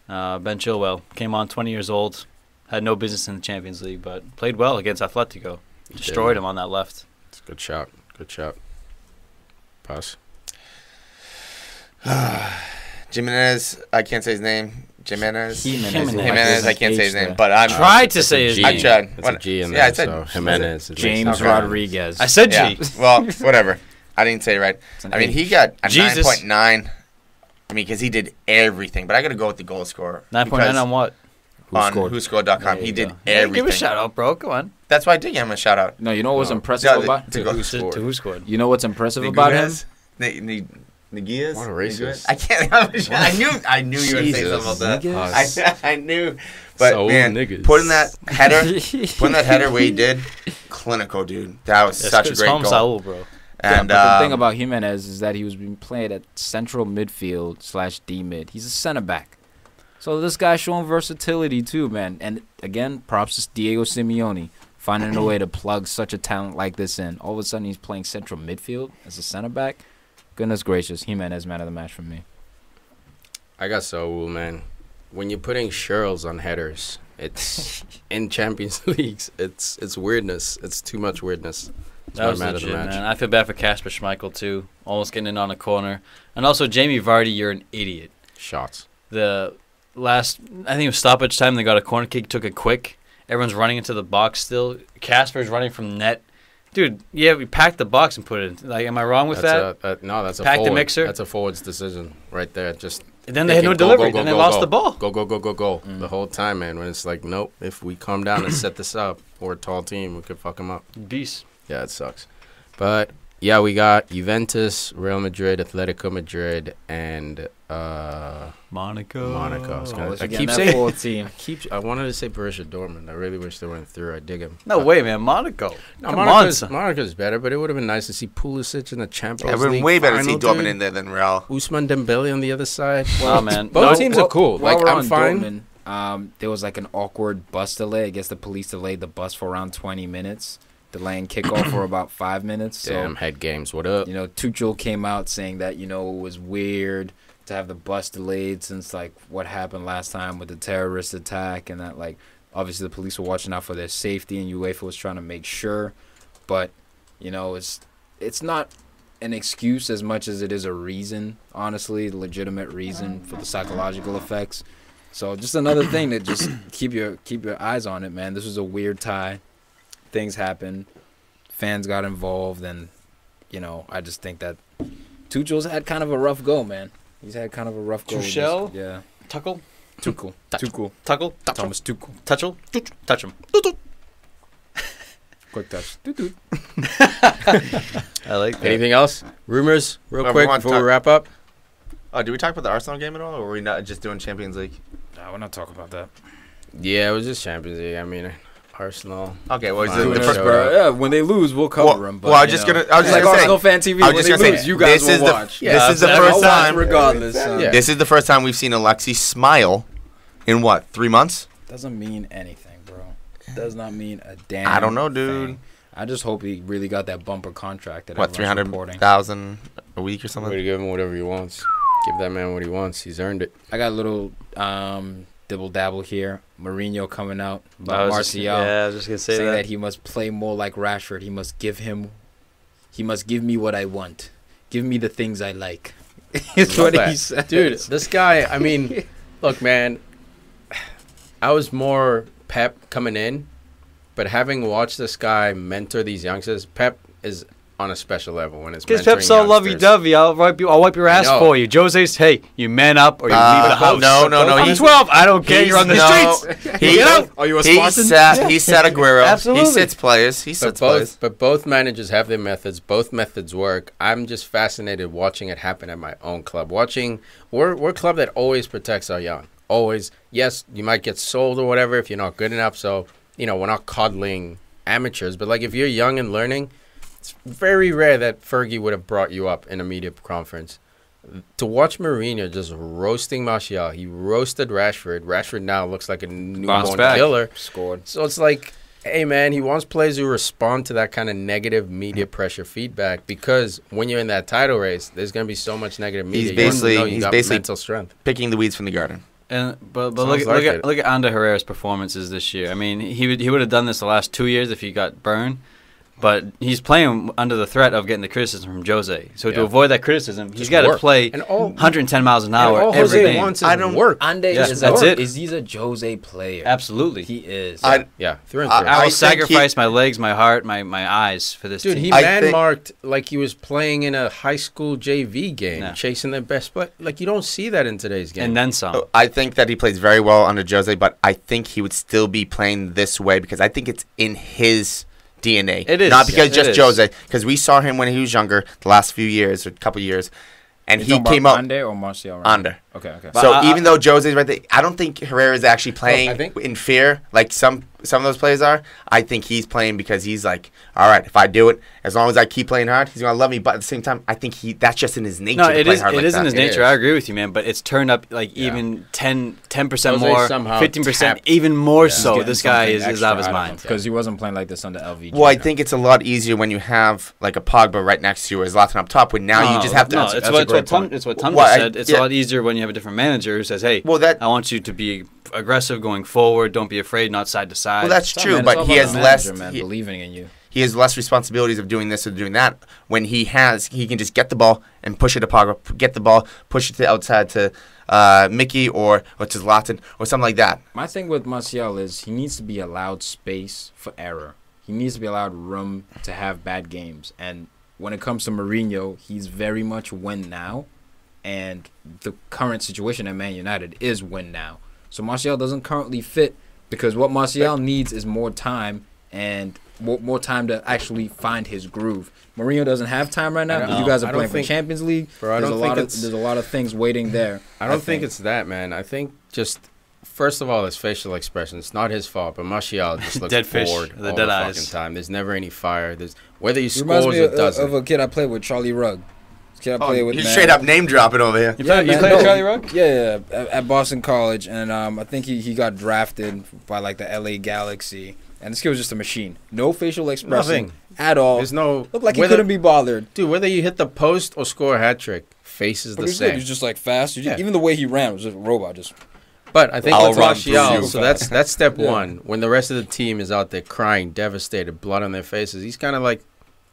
Ben Chilwell came on 20 years old, had no business in the Champions League, but played well against Atletico. Destroyed him on that left. It's a good shot. Good shot. Pass. Jimenez, I can't say his name. Jimenez. Jimenez, I can't say his name, but I'm Tried to It's say a his G. I name. tried. It's a G in there, Yeah, I said so Jimenez. It James makes sense. Rodriguez. I said Yeah. G. Well, whatever. I didn't say it right. an I mean, he H. got a Jesus. 9.9. Because he did everything. But I got to go with the goal scorer. 9.9 on what? On scored? whoscored.com. There He you did go. everything. Give a shout out, bro. Come on. That's why I did give him a shout out. No, you know what was No. impressive Yeah, about to him? go- Who To scored? who scored? You know what's impressive about him? Neguez? What a racist. I can't. I knew you were going to say Jesus. something about that. Niggas? I knew. But So man, niggas. putting that header where he did, clinical, dude. That was such a It's great home goal. Saul, bro. And but the thing about Jimenez is that he was being played at central midfield / D mid. He's a center back. So this guy's showing versatility too, man. And again, props to Diego Simeone finding a way to plug such a talent like this in. All of a sudden, he's playing central midfield as a center back. Goodness gracious, Jimenez man of the match for me. I got Saul, man. When you're putting Sherrills on headers, it's in Champions Leagues. It's weirdness. It's too much weirdness. That's That my was man of legit, the match. man. I feel bad for Kasper Schmeichel, too. Almost getting in on a corner. And also, Jamie Vardy, you're an idiot. Shots. The last, I think it was stoppage time, they got a corner kick, took it quick. Everyone's running into the box still. Kasper's running from net. Dude, yeah, we packed the box and put it in. Like, am I wrong with that? No, that's a Pack the forward. mixer? That's a forward's decision right there. Just And then they had no thinking, delivery. Then they lost the ball. Go. The whole time, man. When it's like, nope, if we come down and set this up, we're a tall team, we could fuck them up. Beast. Yeah, it sucks. But, yeah, we got Juventus, Real Madrid, Atletico Madrid, and Monaco. I I keep saying team. I wanted to say Borussia Dortmund. I really wish they went through. I dig him. No way, man. Monaco. No, Come on, Monaco's, son. Monaco's better, but it would have been nice to see Pulisic in the Champions it would have League been way better to see final, Dortmund dude. in there than Real. Usman Dembele on the other side. Well, man. Both No, teams are cool. While Like, we're I'm on fine. Dortmund, there was like an awkward bus delay. I guess the police delayed the bus for around 20 minutes, delaying kickoff for about 5 minutes. Damn, So, head games. What up? Tuchel came out saying that, it was weird to have the bus delayed since, like, what happened last time with the terrorist attack, and that, like, obviously the police were watching out for their safety, and UEFA was trying to make sure. But, it's not an excuse as much as it is a reason, honestly, legitimate reason for the psychological effects. So just another thing to just keep your eyes on it, man. This was a weird tie. Things happened. Fans got involved, and, I just think that Tuchel's had kind of a rough go, man. He's had kind of a rough go. Tuchel? Yeah. Tuchel. Tuchel. Tuchel. Thomas Tuchel. Tuchel. Touch him. Go quick touch. Doo-doo. I like that. Anything else? Rumors, real Well, quick, we want before we to- wrap up? Oh, did we talk about the Arsenal game at all, or were we not just doing Champions League? Nah, we're not talking about that. Yeah, it was just Champions League. I mean, Arsenal. Okay, well, Fine. the Doing first. it. Yeah, when they lose, we'll cover them. Well, I was just gonna say, Arsenal fan TV. I was When just they gonna lose, say, you guys this is will the watch. this is the I'll first watch time. regardless. So. Yeah. This is the first time we've seen Alexi smile in what 3 months? Doesn't mean anything, bro. Does not mean a damn. I don't know, dude. thing. I just hope he really got that bumper contract. That What everyone's reporting. 300,000 a week or Way something? to give him whatever he wants. Give that man what he wants. He's earned it. I got a little dibble dabble here. Mourinho coming out I about was Martial, just- yeah, I was just gonna say saying that. that he must play more like Rashford. He must give me what I want. Give me the things I like. It's Love what that. he said. Dude, this guy, I mean, look, man, I was more Pep coming in, but having watched this guy mentor these youngsters, Pep is on a special level when it's Because mentoring Pep's so youngsters. lovey-dovey. I'll wipe your ass know. for you. Jose's, hey, you man up or you leave the house. No. I'm He's 12. I don't care. You're on the streets. He, Get out. Are you a he Spartan? sat Aguero. Absolutely. He sits players. He sits players. But both managers have their methods. Both methods work. I'm just fascinated watching it happen at my own club. We're a club that always protects our young. Always. Yes, you might get sold or whatever if you're not good enough. So, we're not coddling amateurs. But, if you're young and learning, it's very rare that Fergie would have brought you up in a media conference. To watch Mourinho just roasting Martial, he roasted Rashford. Rashford now looks like a newborn back. killer. Scored. So it's like, hey, man, he wants players who respond to that kind of negative media pressure feedback because when you're in that title race, there's going to be so much negative media. He's You basically got mental strength. picking the weeds from the garden. But Sounds look at Ander Herrera's performances this year. I mean, he would have done this the last 2 years if he got burned. But he's playing under the threat of getting the criticism from Jose. So to Yeah. avoid that criticism, he's Just got to work. play And all- 110 miles an And hour all every Jose game. wants is I don't- work. Ande Yeah, is that's it. he's a Jose player. Absolutely. He is. Yeah, through and I- through. I I will think sacrifice my legs, my heart, my eyes for this Dude, team. he I man-marked like he was playing in a high school JV game, Yeah. chasing their best play. Like, you don't see that in today's game. and then some. I think that he plays very well under Jose, but I think he would still be playing this way because I think it's in his DNA. It is. Not because Yeah, it just is. Jose, because we saw him when he was younger, the last few years, or couple years, and he came up Ande or Martial. Right? under. Okay. But So I- even though Jose's right there, I don't think Herrera's actually playing I think- in fear like some of those players are. I think he's playing because he's like, all right, if I do it, as long as I keep playing hard, he's gonna love me. But at the same time, I think that's just in his nature. No, to it play is. hard It like is in that. his It nature. is. I agree with you, man. But it's turned up like Yeah. even 10% Jose more, somehow 15%, tapped. even more He's so. getting This guy something is out of his extra mind. because he wasn't playing like this under LVG. Well, I think it's a lot easier when you have like a Pogba right next to you or Zlatan up top. When now you just have to. No, That's it's a what great Tom. point. It's what Tom Well, just I- said. It's yeah. a lot easier when you have a different manager who says, "Hey, Well, that I want you to be aggressive going forward. Don't be afraid, not side to side." well, that's It's all, true, man, it's but all he about has the less. manager, man, believing in you. He has less responsibilities of doing this or doing that. When he can just get the ball and push it to Pogba, get the ball, push it to outside to Mickey or to Zlatan or something like that. My thing with Martial is he needs to be allowed space for error. He needs to be allowed room to have bad games. And when it comes to Mourinho, he's very much win now. And the current situation at Man United is win now. So Martial doesn't currently fit because what Martial needs is more time and more time to actually find his groove. Mourinho doesn't have time right now. I Because you guys I are don't playing for think- Champions League. Bro, I don't think there's a lot of things waiting there. I don't think it's that, man. I think just first of all, his facial expression. It's not his fault, but Martial just looks Dead fish, bored the all dead the eyes. fucking time. There's never any fire. There's whether he He reminds scores me or doesn't. of a kid I played with, Charlie Rugg. This kid I played with. He's man. straight up name dropping over here. You play man, with Charlie Rugg? Yeah, at Boston College, and I think he got drafted by like the LA Galaxy, and this kid was just a machine. No facial expression Nothing. at all. There's no Looked like he whether- couldn't be bothered. Dude, whether you hit the post or score a hat trick, face is But the he was good. He same. was just like fast. Yeah. Even the way he ran was just a robot. Just But I think I'll with run through Martial, you. so that's step Yeah. one. When the rest of the team is out there crying, devastated, blood on their faces, he's kind of like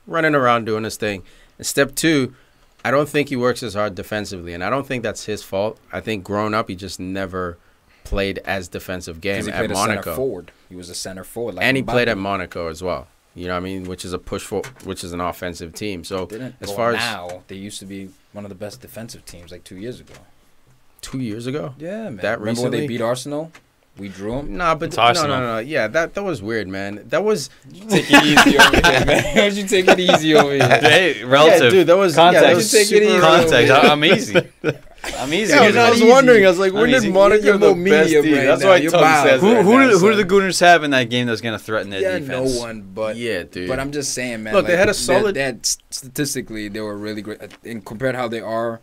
running around doing his thing. And step two, I don't think he works as hard defensively, and I don't think that's his fault. I think growing up, he just never played as defensive game because he at played a center Monaco, forward. He was a center forward. Like and he Mbappe. played at Monaco as well. You know what I mean? Which is a which is an offensive team. So Didn't as well, far as now, they used to be one of the best defensive teams like 2 years ago. 2 years ago, Yeah, man. That Remember when they recently? beat Arsenal? We drew him. Nah, but It's Arsenal. no. Yeah, that was weird, man. That was Take it easy over here, man. Why don't you take it easy over here? Hey, relative. Yeah, dude, that was context. Yeah, that was Take it super easy. Context. I'm easy. I'm easy. Yeah, with I it. was wondering. I was like, I'm when did easy. Monaco You're the more best medium team? right That's now. why You're Tom wild. says Who that. do the Gooners have in that game that's going to threaten their Yeah, defense? no one. But Yeah, dude. But I'm just saying, man. Look, they had a solid- Statistically, they were really great. And compared how they are,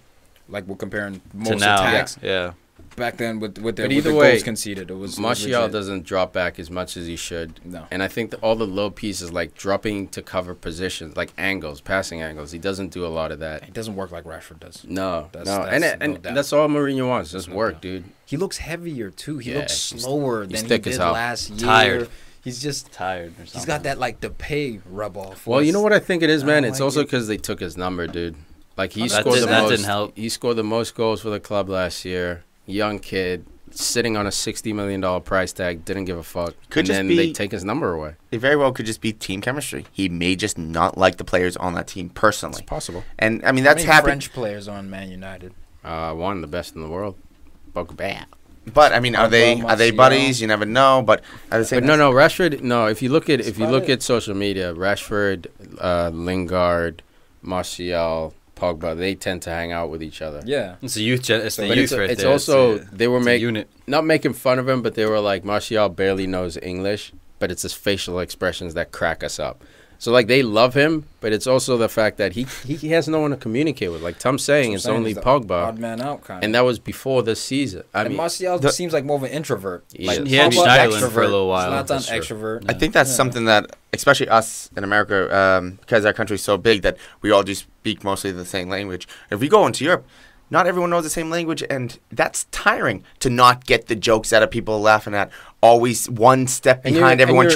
like we're comparing To most now. attacks Yeah. back then with their But either with the way, goals conceded. It was Martial legit. doesn't drop back as much as he should. No. And I think that all the low pieces, like dropping to cover positions, like angles, passing angles, he doesn't do a lot of that. It doesn't work like Rashford does. No, That's and no doubt. that's all Mourinho wants, just No work, doubt. dude. He looks heavier too. He Yeah, looks he's- slower he's than he thick as did hell. last year. Tired. He's just Tired or something. he's got that like the pay rub off. Well, you know what I think it is, I man? don't It's like also it. because they took his number, dude. Like he That scored the that most. didn't help. He scored the most goals for the club last year. Young kid, sitting on a $60 million price tag, didn't give a fuck. Could and just then be- they take his number away. It very well could just be team chemistry. He may just not like the players on that team It's personally. possible. And, I mean, How that's many happened. French players on Man United. One of the best in the world. Pogba. But, I mean, are they Martial. buddies? You never know. But at the same But no, Rashford. No, if you look at about it. social media, Rashford, Lingard, Martial, Pogba, they tend to hang out with each other. Yeah. It's a youth. It's the But youth it's, right it's there. also It's they were a making unit. not making fun of him, but they were like Martial barely knows English, but it's his facial expressions that crack us up. So like they love him, but it's also the fact that he has no one to communicate with. Like Tom's saying, it's only Pogba, Odd man out kind of. and that was before this season. I And mean, Martial seems like more of an introvert. He Like, is. He had Pogba, Schneiderlin for a extrovert. little while. Zlatan's That's true. extrovert. I think that's Yeah. something that, especially us in America, because our country's so big that we all just speak mostly the same language. If we go into Europe, not everyone knows the same language, and that's tiring to not get the jokes that people are laughing at. Always one step And behind you're- everyone and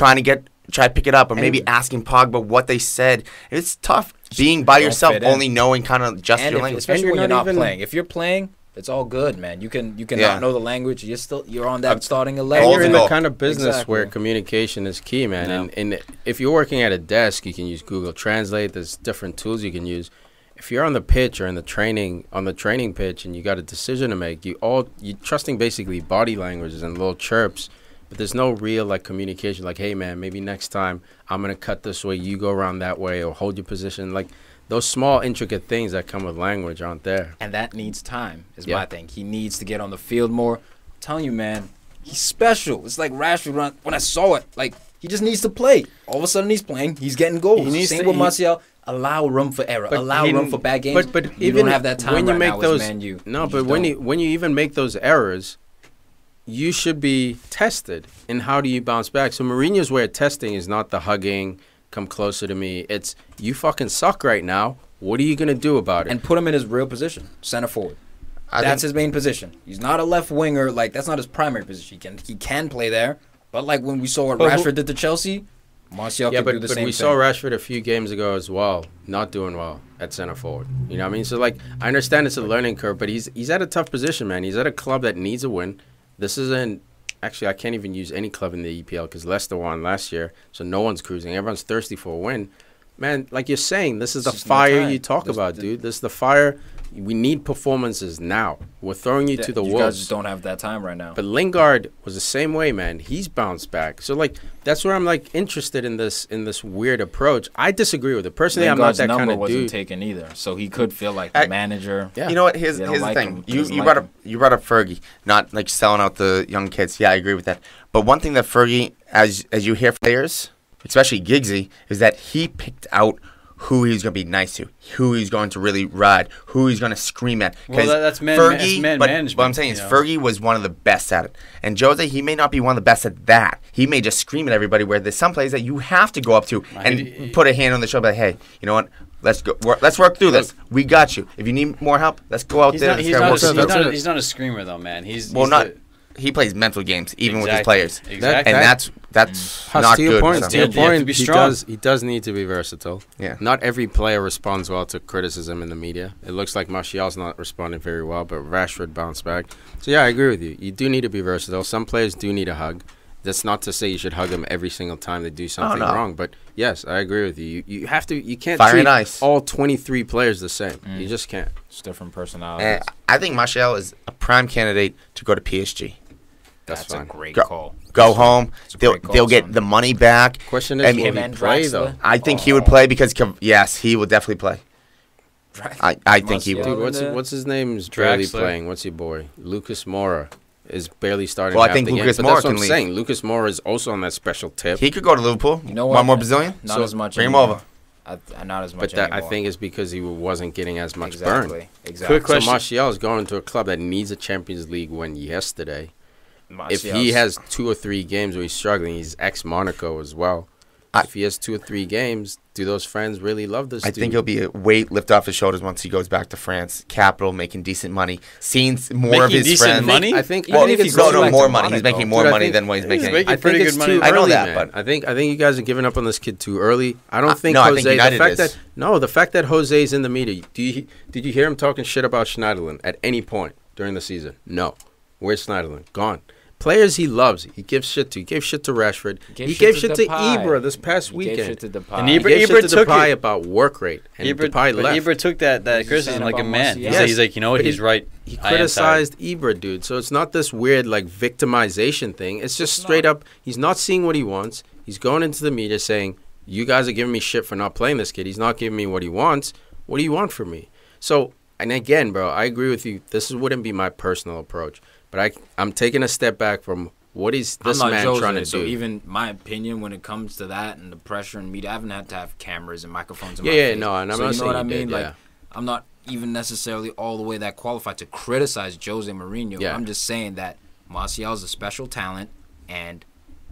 try to pick it up, or and- maybe asking Pogba what they said. It's tough being by Don't yourself, fit in. only knowing kind of just And your if, language. especially And when you're you're not not even- playing. If you're playing, it's all good, man. You can Yeah. not know the language. You're on that starting and 11. All you're in the the goal. kind of business Exactly. where communication is key, man. Yeah. And if you're working at a desk, you can use Google Translate. There's different tools you can use. If you're on the pitch or on the training pitch and you got a decision to make, you're trusting basically body languages and little chirps, but there's no real like communication. Like, hey man, maybe next time I'm gonna cut this way, you go around that way, or hold your position. Like those small intricate things that come with language aren't there. And that needs time, is Yeah. my thing. He needs to get on the field more. I'm telling you, man, he's special. It's like Rashford when I saw it. Like, he just needs to play. All of a sudden, he's playing. He's getting goals. He needs Same to- with he- Allow room for error. But Allow he- room for bad games. But you even don't have that time when you right make now those as Man U. no, You but just when don't. you even make those errors, you should be tested. And how do you bounce back? So Mourinho's way of testing is not the hugging, come closer to me. It's you fucking suck right now. What are you gonna do about it? And put him in his real position, center forward. I That's think- his main position. He's not a left winger. Like, that's not his primary position. He can play there. But like when we saw what But who- Rashford did to Chelsea, Martial yeah, could do but the but same we thing. saw Rashford a few games ago as well, not doing well at center forward. You know what I mean? So like, I understand it's a learning curve, but he's at a tough position, man. He's at a club that needs a win. This isn't actually I can't even use any club in the EPL because Leicester won last year, so no one's cruising. Everyone's thirsty for a win. Man, like you're saying, this is the It's just no fire time. you talk This- about, dude. This is the fire. We need performances now. We're throwing you to the you guys wolves. just don't have that time right now. But Lingard was the same way, man. He's bounced back. So like that's where I'm like interested in this weird approach. I disagree with it. Personally, Lingard's I'm not that number kind of wasn't dude. taken either, so he could feel like the manager. Yeah. You know what? Here's They don't the like thing. him. You Doesn't like brought him. up Fergie, not like selling out the young kids. Yeah, I agree with that. But one thing that Fergie, as you hear players, especially Giggsy, is that he picked out who he's going to be nice to, who he's going to really ride, who he's going to scream at. Well, 'Cause that's man but management. what I'm saying is you know? Fergie was one of the best at it. And Jose, he may not be one of the best at that. He may just scream at everybody where there's some plays that you have to go up to and put a hand on the shoulder like, hey, you know what? Let's go. Let's work through this. We got you. If you need more help, let's go out He's there. not, Let's he's, go not work a, through he's, this. not a, he's not a screamer though, man. He's Not. the- He plays mental games even with his Exactly. players, Exactly. and that's Huss, not to your good. point, so. to your You have to point, be he strong. does need to be versatile. Yeah. Not every player responds well to criticism in the media. It looks like Martial's not responding very well, but Rashford bounced back. So yeah, I agree with you. You do need to be versatile. Some players do need a hug. That's not to say you should hug them every single time they do something no. wrong, but yes, I agree with you. You have to. You can't Fire treat and ice. all 23 players the same. You just can't. It's different personalities. And I think Martial is a prime candidate to go to PSG. That's fine. a great Go- call. Go home. a They'll great call, they'll get son. the money back. Question is, And will him he and play Draxler? though? I think he would play because yes, he will definitely play. I think he Martial. would. Dude, what's his name's barely Draxler. playing? What's your boy? Lucas Moura is barely starting. Well, I half think the Lucas game, but Moura that's what can I'm leave. saying. Lucas Moura is also on that special tip. He could go to Liverpool. You know One what? more Brazilian. Not So as much. bring him anymore. over. Not as much. But that I anymore. think is because he wasn't getting as much burn. Exactly. Exactly. Quick question. So Martial is going to a club that needs a Champions League win yesterday. If he Martial's- has 2 or 3 games where he's struggling, he's ex-Monaco as well. If he has 2 or 3 games, do those friends really love this I dude? think he'll be a weight lifted off his shoulders once he goes back to France. Capital, making decent money, seeing more of Making his decent friends. money? I think Well, Even if he no, goes no, back more to money. He's Monaco. making more Dude, I money think than what he's he's making. making I pretty think good it's money. too I know early, that, man. but- I think you guys are giving up on this kid too early. I don't think no, I Jose. think United the fact is. the fact that Jose's in the media. Did you hear him talking shit about Schneiderlin at any point during the season? No. Where's Schneiderlin? Gone. Players he loves, he gives shit to. He gave shit to Rashford. He gave shit to Depay. Ibra this past He gave weekend. shit to Depay. And He Ibra- gave shit to took Depay it. about work rate, and Ibra, Depay but left. Ibra took that What was he criticism saying like a about man. Martial? He's like, you know what? But He's right. He I am tired. criticized Ibra, dude. So it's not this weird like victimization thing. It's just straight up. He's not seeing what he wants. He's going into the media saying, "You guys are giving me shit for not playing this kid. He's not giving me what he wants. What do you want from me?" So, and again, bro, I agree with you. This wouldn't be my personal approach, but I'm taking a step back from what is this I'm not man Jose, trying to so do. even my opinion when it comes to that and the pressure and media, I haven't had to have cameras and microphones in Yeah, my yeah, face. no, and I'm so not you know saying what I you mean? did, Like, yeah. I'm not even necessarily all the way that qualified to criticize Jose Mourinho. Yeah. I'm just saying that Martial's a special talent, and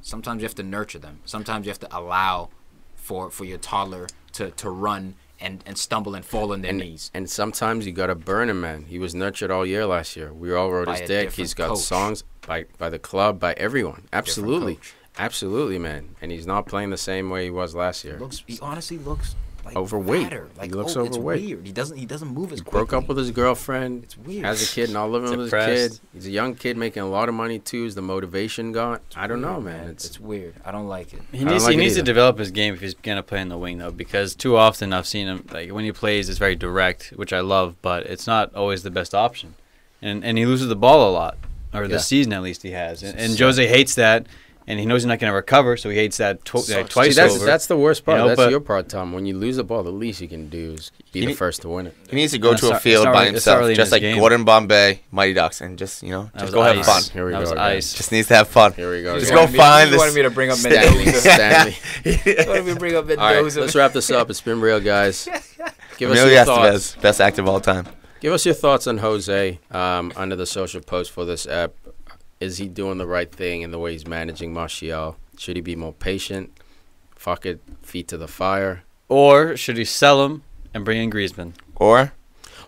sometimes you have to nurture them. Sometimes you have to allow for your toddler to run and stumble and fall on their knees. And sometimes you gotta burn him, man. He was nurtured all year last year. We all rode By his a dick. different He's got coach. songs by the club, by everyone. Absolutely, coach. absolutely, man. And he's not playing the same way he was last year. He honestly looks like Overweight. fatter. Like, He looks it's overweight. weird. He doesn't move as He quickly. broke up with his girlfriend. It's weird. Has a kid, not living with his kid. Depressed. He's a young kid making a lot of money too. Is the motivation gone? I don't know, man. It's weird. I don't like it. He I don't needs, like he it needs to either. develop his game if he's gonna play in the wing though, because too often I've seen him like when he plays, it's very direct, which I love, but it's not always the best option, and he loses the ball a lot, or Yeah. this season at least he has, and Jose hates that, and he knows he's not gonna recover, so he hates that twice See, that's, over. that's the worst part. You know, That's but- your part, Tom. When you lose the ball, the least you can do is be He the need- first to win it. He needs to go It's to a not- field it's not by really- it's not himself, really in just his like game. Gordon Bombay, Mighty Ducks, and just That just was go have ice. fun. Here we That go was again. ice. Just needs to have fun. Here we go. Just again. go find You this. wanted me to bring up Stanley. Mendoza. Stanley. You wanted me to bring up All right, Mendoza. let's wrap this up. It's been real, guys. Give us Emilio your thoughts. Estevez, best actor of all time. Give us your thoughts on Jose under the social post for this app. Is he doing the right thing in the way he's managing Martial? Should he be more patient? Fuck it, feet to the fire. Or should he sell him and bring in Griezmann? Or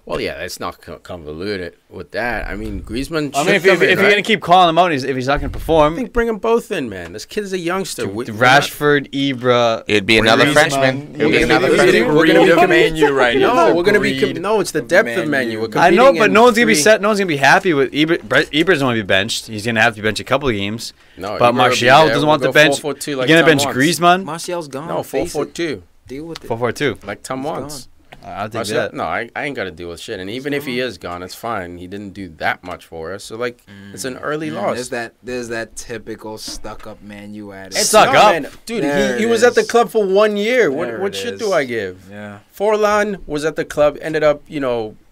Well, yeah, it's not convoluted with that. I mean, Griezmann. I should mean, if come in, you're right? gonna keep calling him out, if he's not gonna I perform, think bring them both in, man. This kid is a youngster. Rashford, Ibra, it'd be another Griezmann. Frenchman. It'd be We're another gonna Frenchman. we're gonna be Read competing. menu right now. No, we're gonna be Read no. It's the depth of menu. We're I know, competing but in no one's gonna be three- set. No one's gonna be happy with Ibra. Ibra's gonna be benched. He's gonna have to be benched a couple of games. No, But Ibra will be Martial there. doesn't We'll want the go bench. 4-4-2 You're like gonna Tom bench wants. Griezmann. Martial's gone. No, Face it. 4-4-2 Deal with it. 4-4-2. like Tom He's wants. I'll take Martial, that. no, I ain't got to deal with shit. And even if he is gone, it's fine. He didn't do that much for us. So, like, it's an early loss. There's that typical stuck up man you at. It's Stuck not, up. man. Dude, There he it was at the is. club for 1 year. There What it shit is. do I give? Yeah. Forlan was at the club, ended up,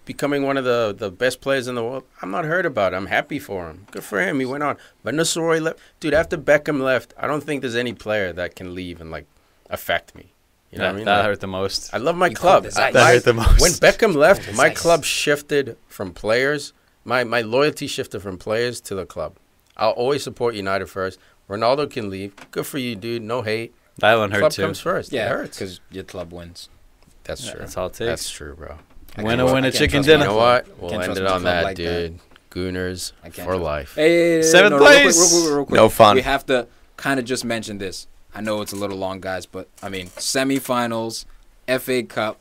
becoming one of the best players in the world. I'm not hurt about it. I'm happy for him. Good for him. He went on. But Nasori left. Dude, after Beckham left, I don't think there's any player that can leave and, like, affect me. You know what I mean? That Like, hurt the most. I love my You club. called his ice. That hurt the most. When Beckham left, my ice. club shifted from players. My loyalty shifted from players to the club. I'll always support United first. Ronaldo can leave. Good for you, dude. No hate. That one hurt Club too. comes first. It Yeah, hurts. because your club wins. That's true. That's all it takes. That's true, bro. Winner, I winner, can't chicken trust dinner. You know what? We'll Can't end trust it my on club that, like that. dude. Gooners I can't for trust- life. Hey, Seventh real quick, place. real quick. No fun. We have to kind of just mention this. I know it's a little long, guys, but I mean, semifinals, FA Cup,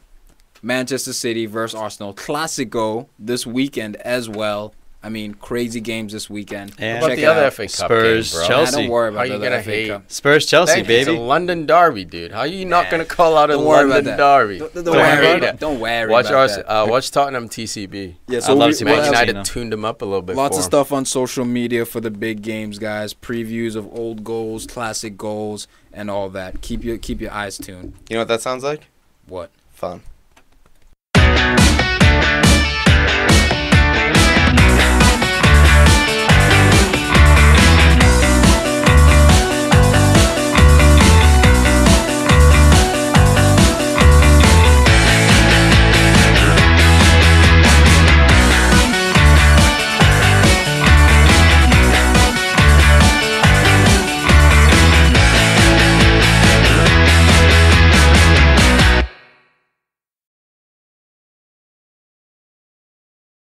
Manchester City versus Arsenal, Classico this weekend as well. I mean, crazy games this weekend. And How about Check the it other out. FA Cup Spurs, game, bro? Chelsea. Nah, don't worry about How you the gonna FA hate? Cup. Spurs, Chelsea, Thank you. It's a baby. London derby, dude. How are you not gonna call out a Don't worry London about that. derby? Don't worry worry. about Don't worry Watch about our that. watch Tottenham TCB. Yeah, I'd love to see we'll Man Chelsea, have United tuned them up a little bit. lots for of 'em. stuff on social media for the big games, guys. Previews of old goals, classic goals, and all that. Keep your eyes tuned. You know what that sounds like? What? Fun.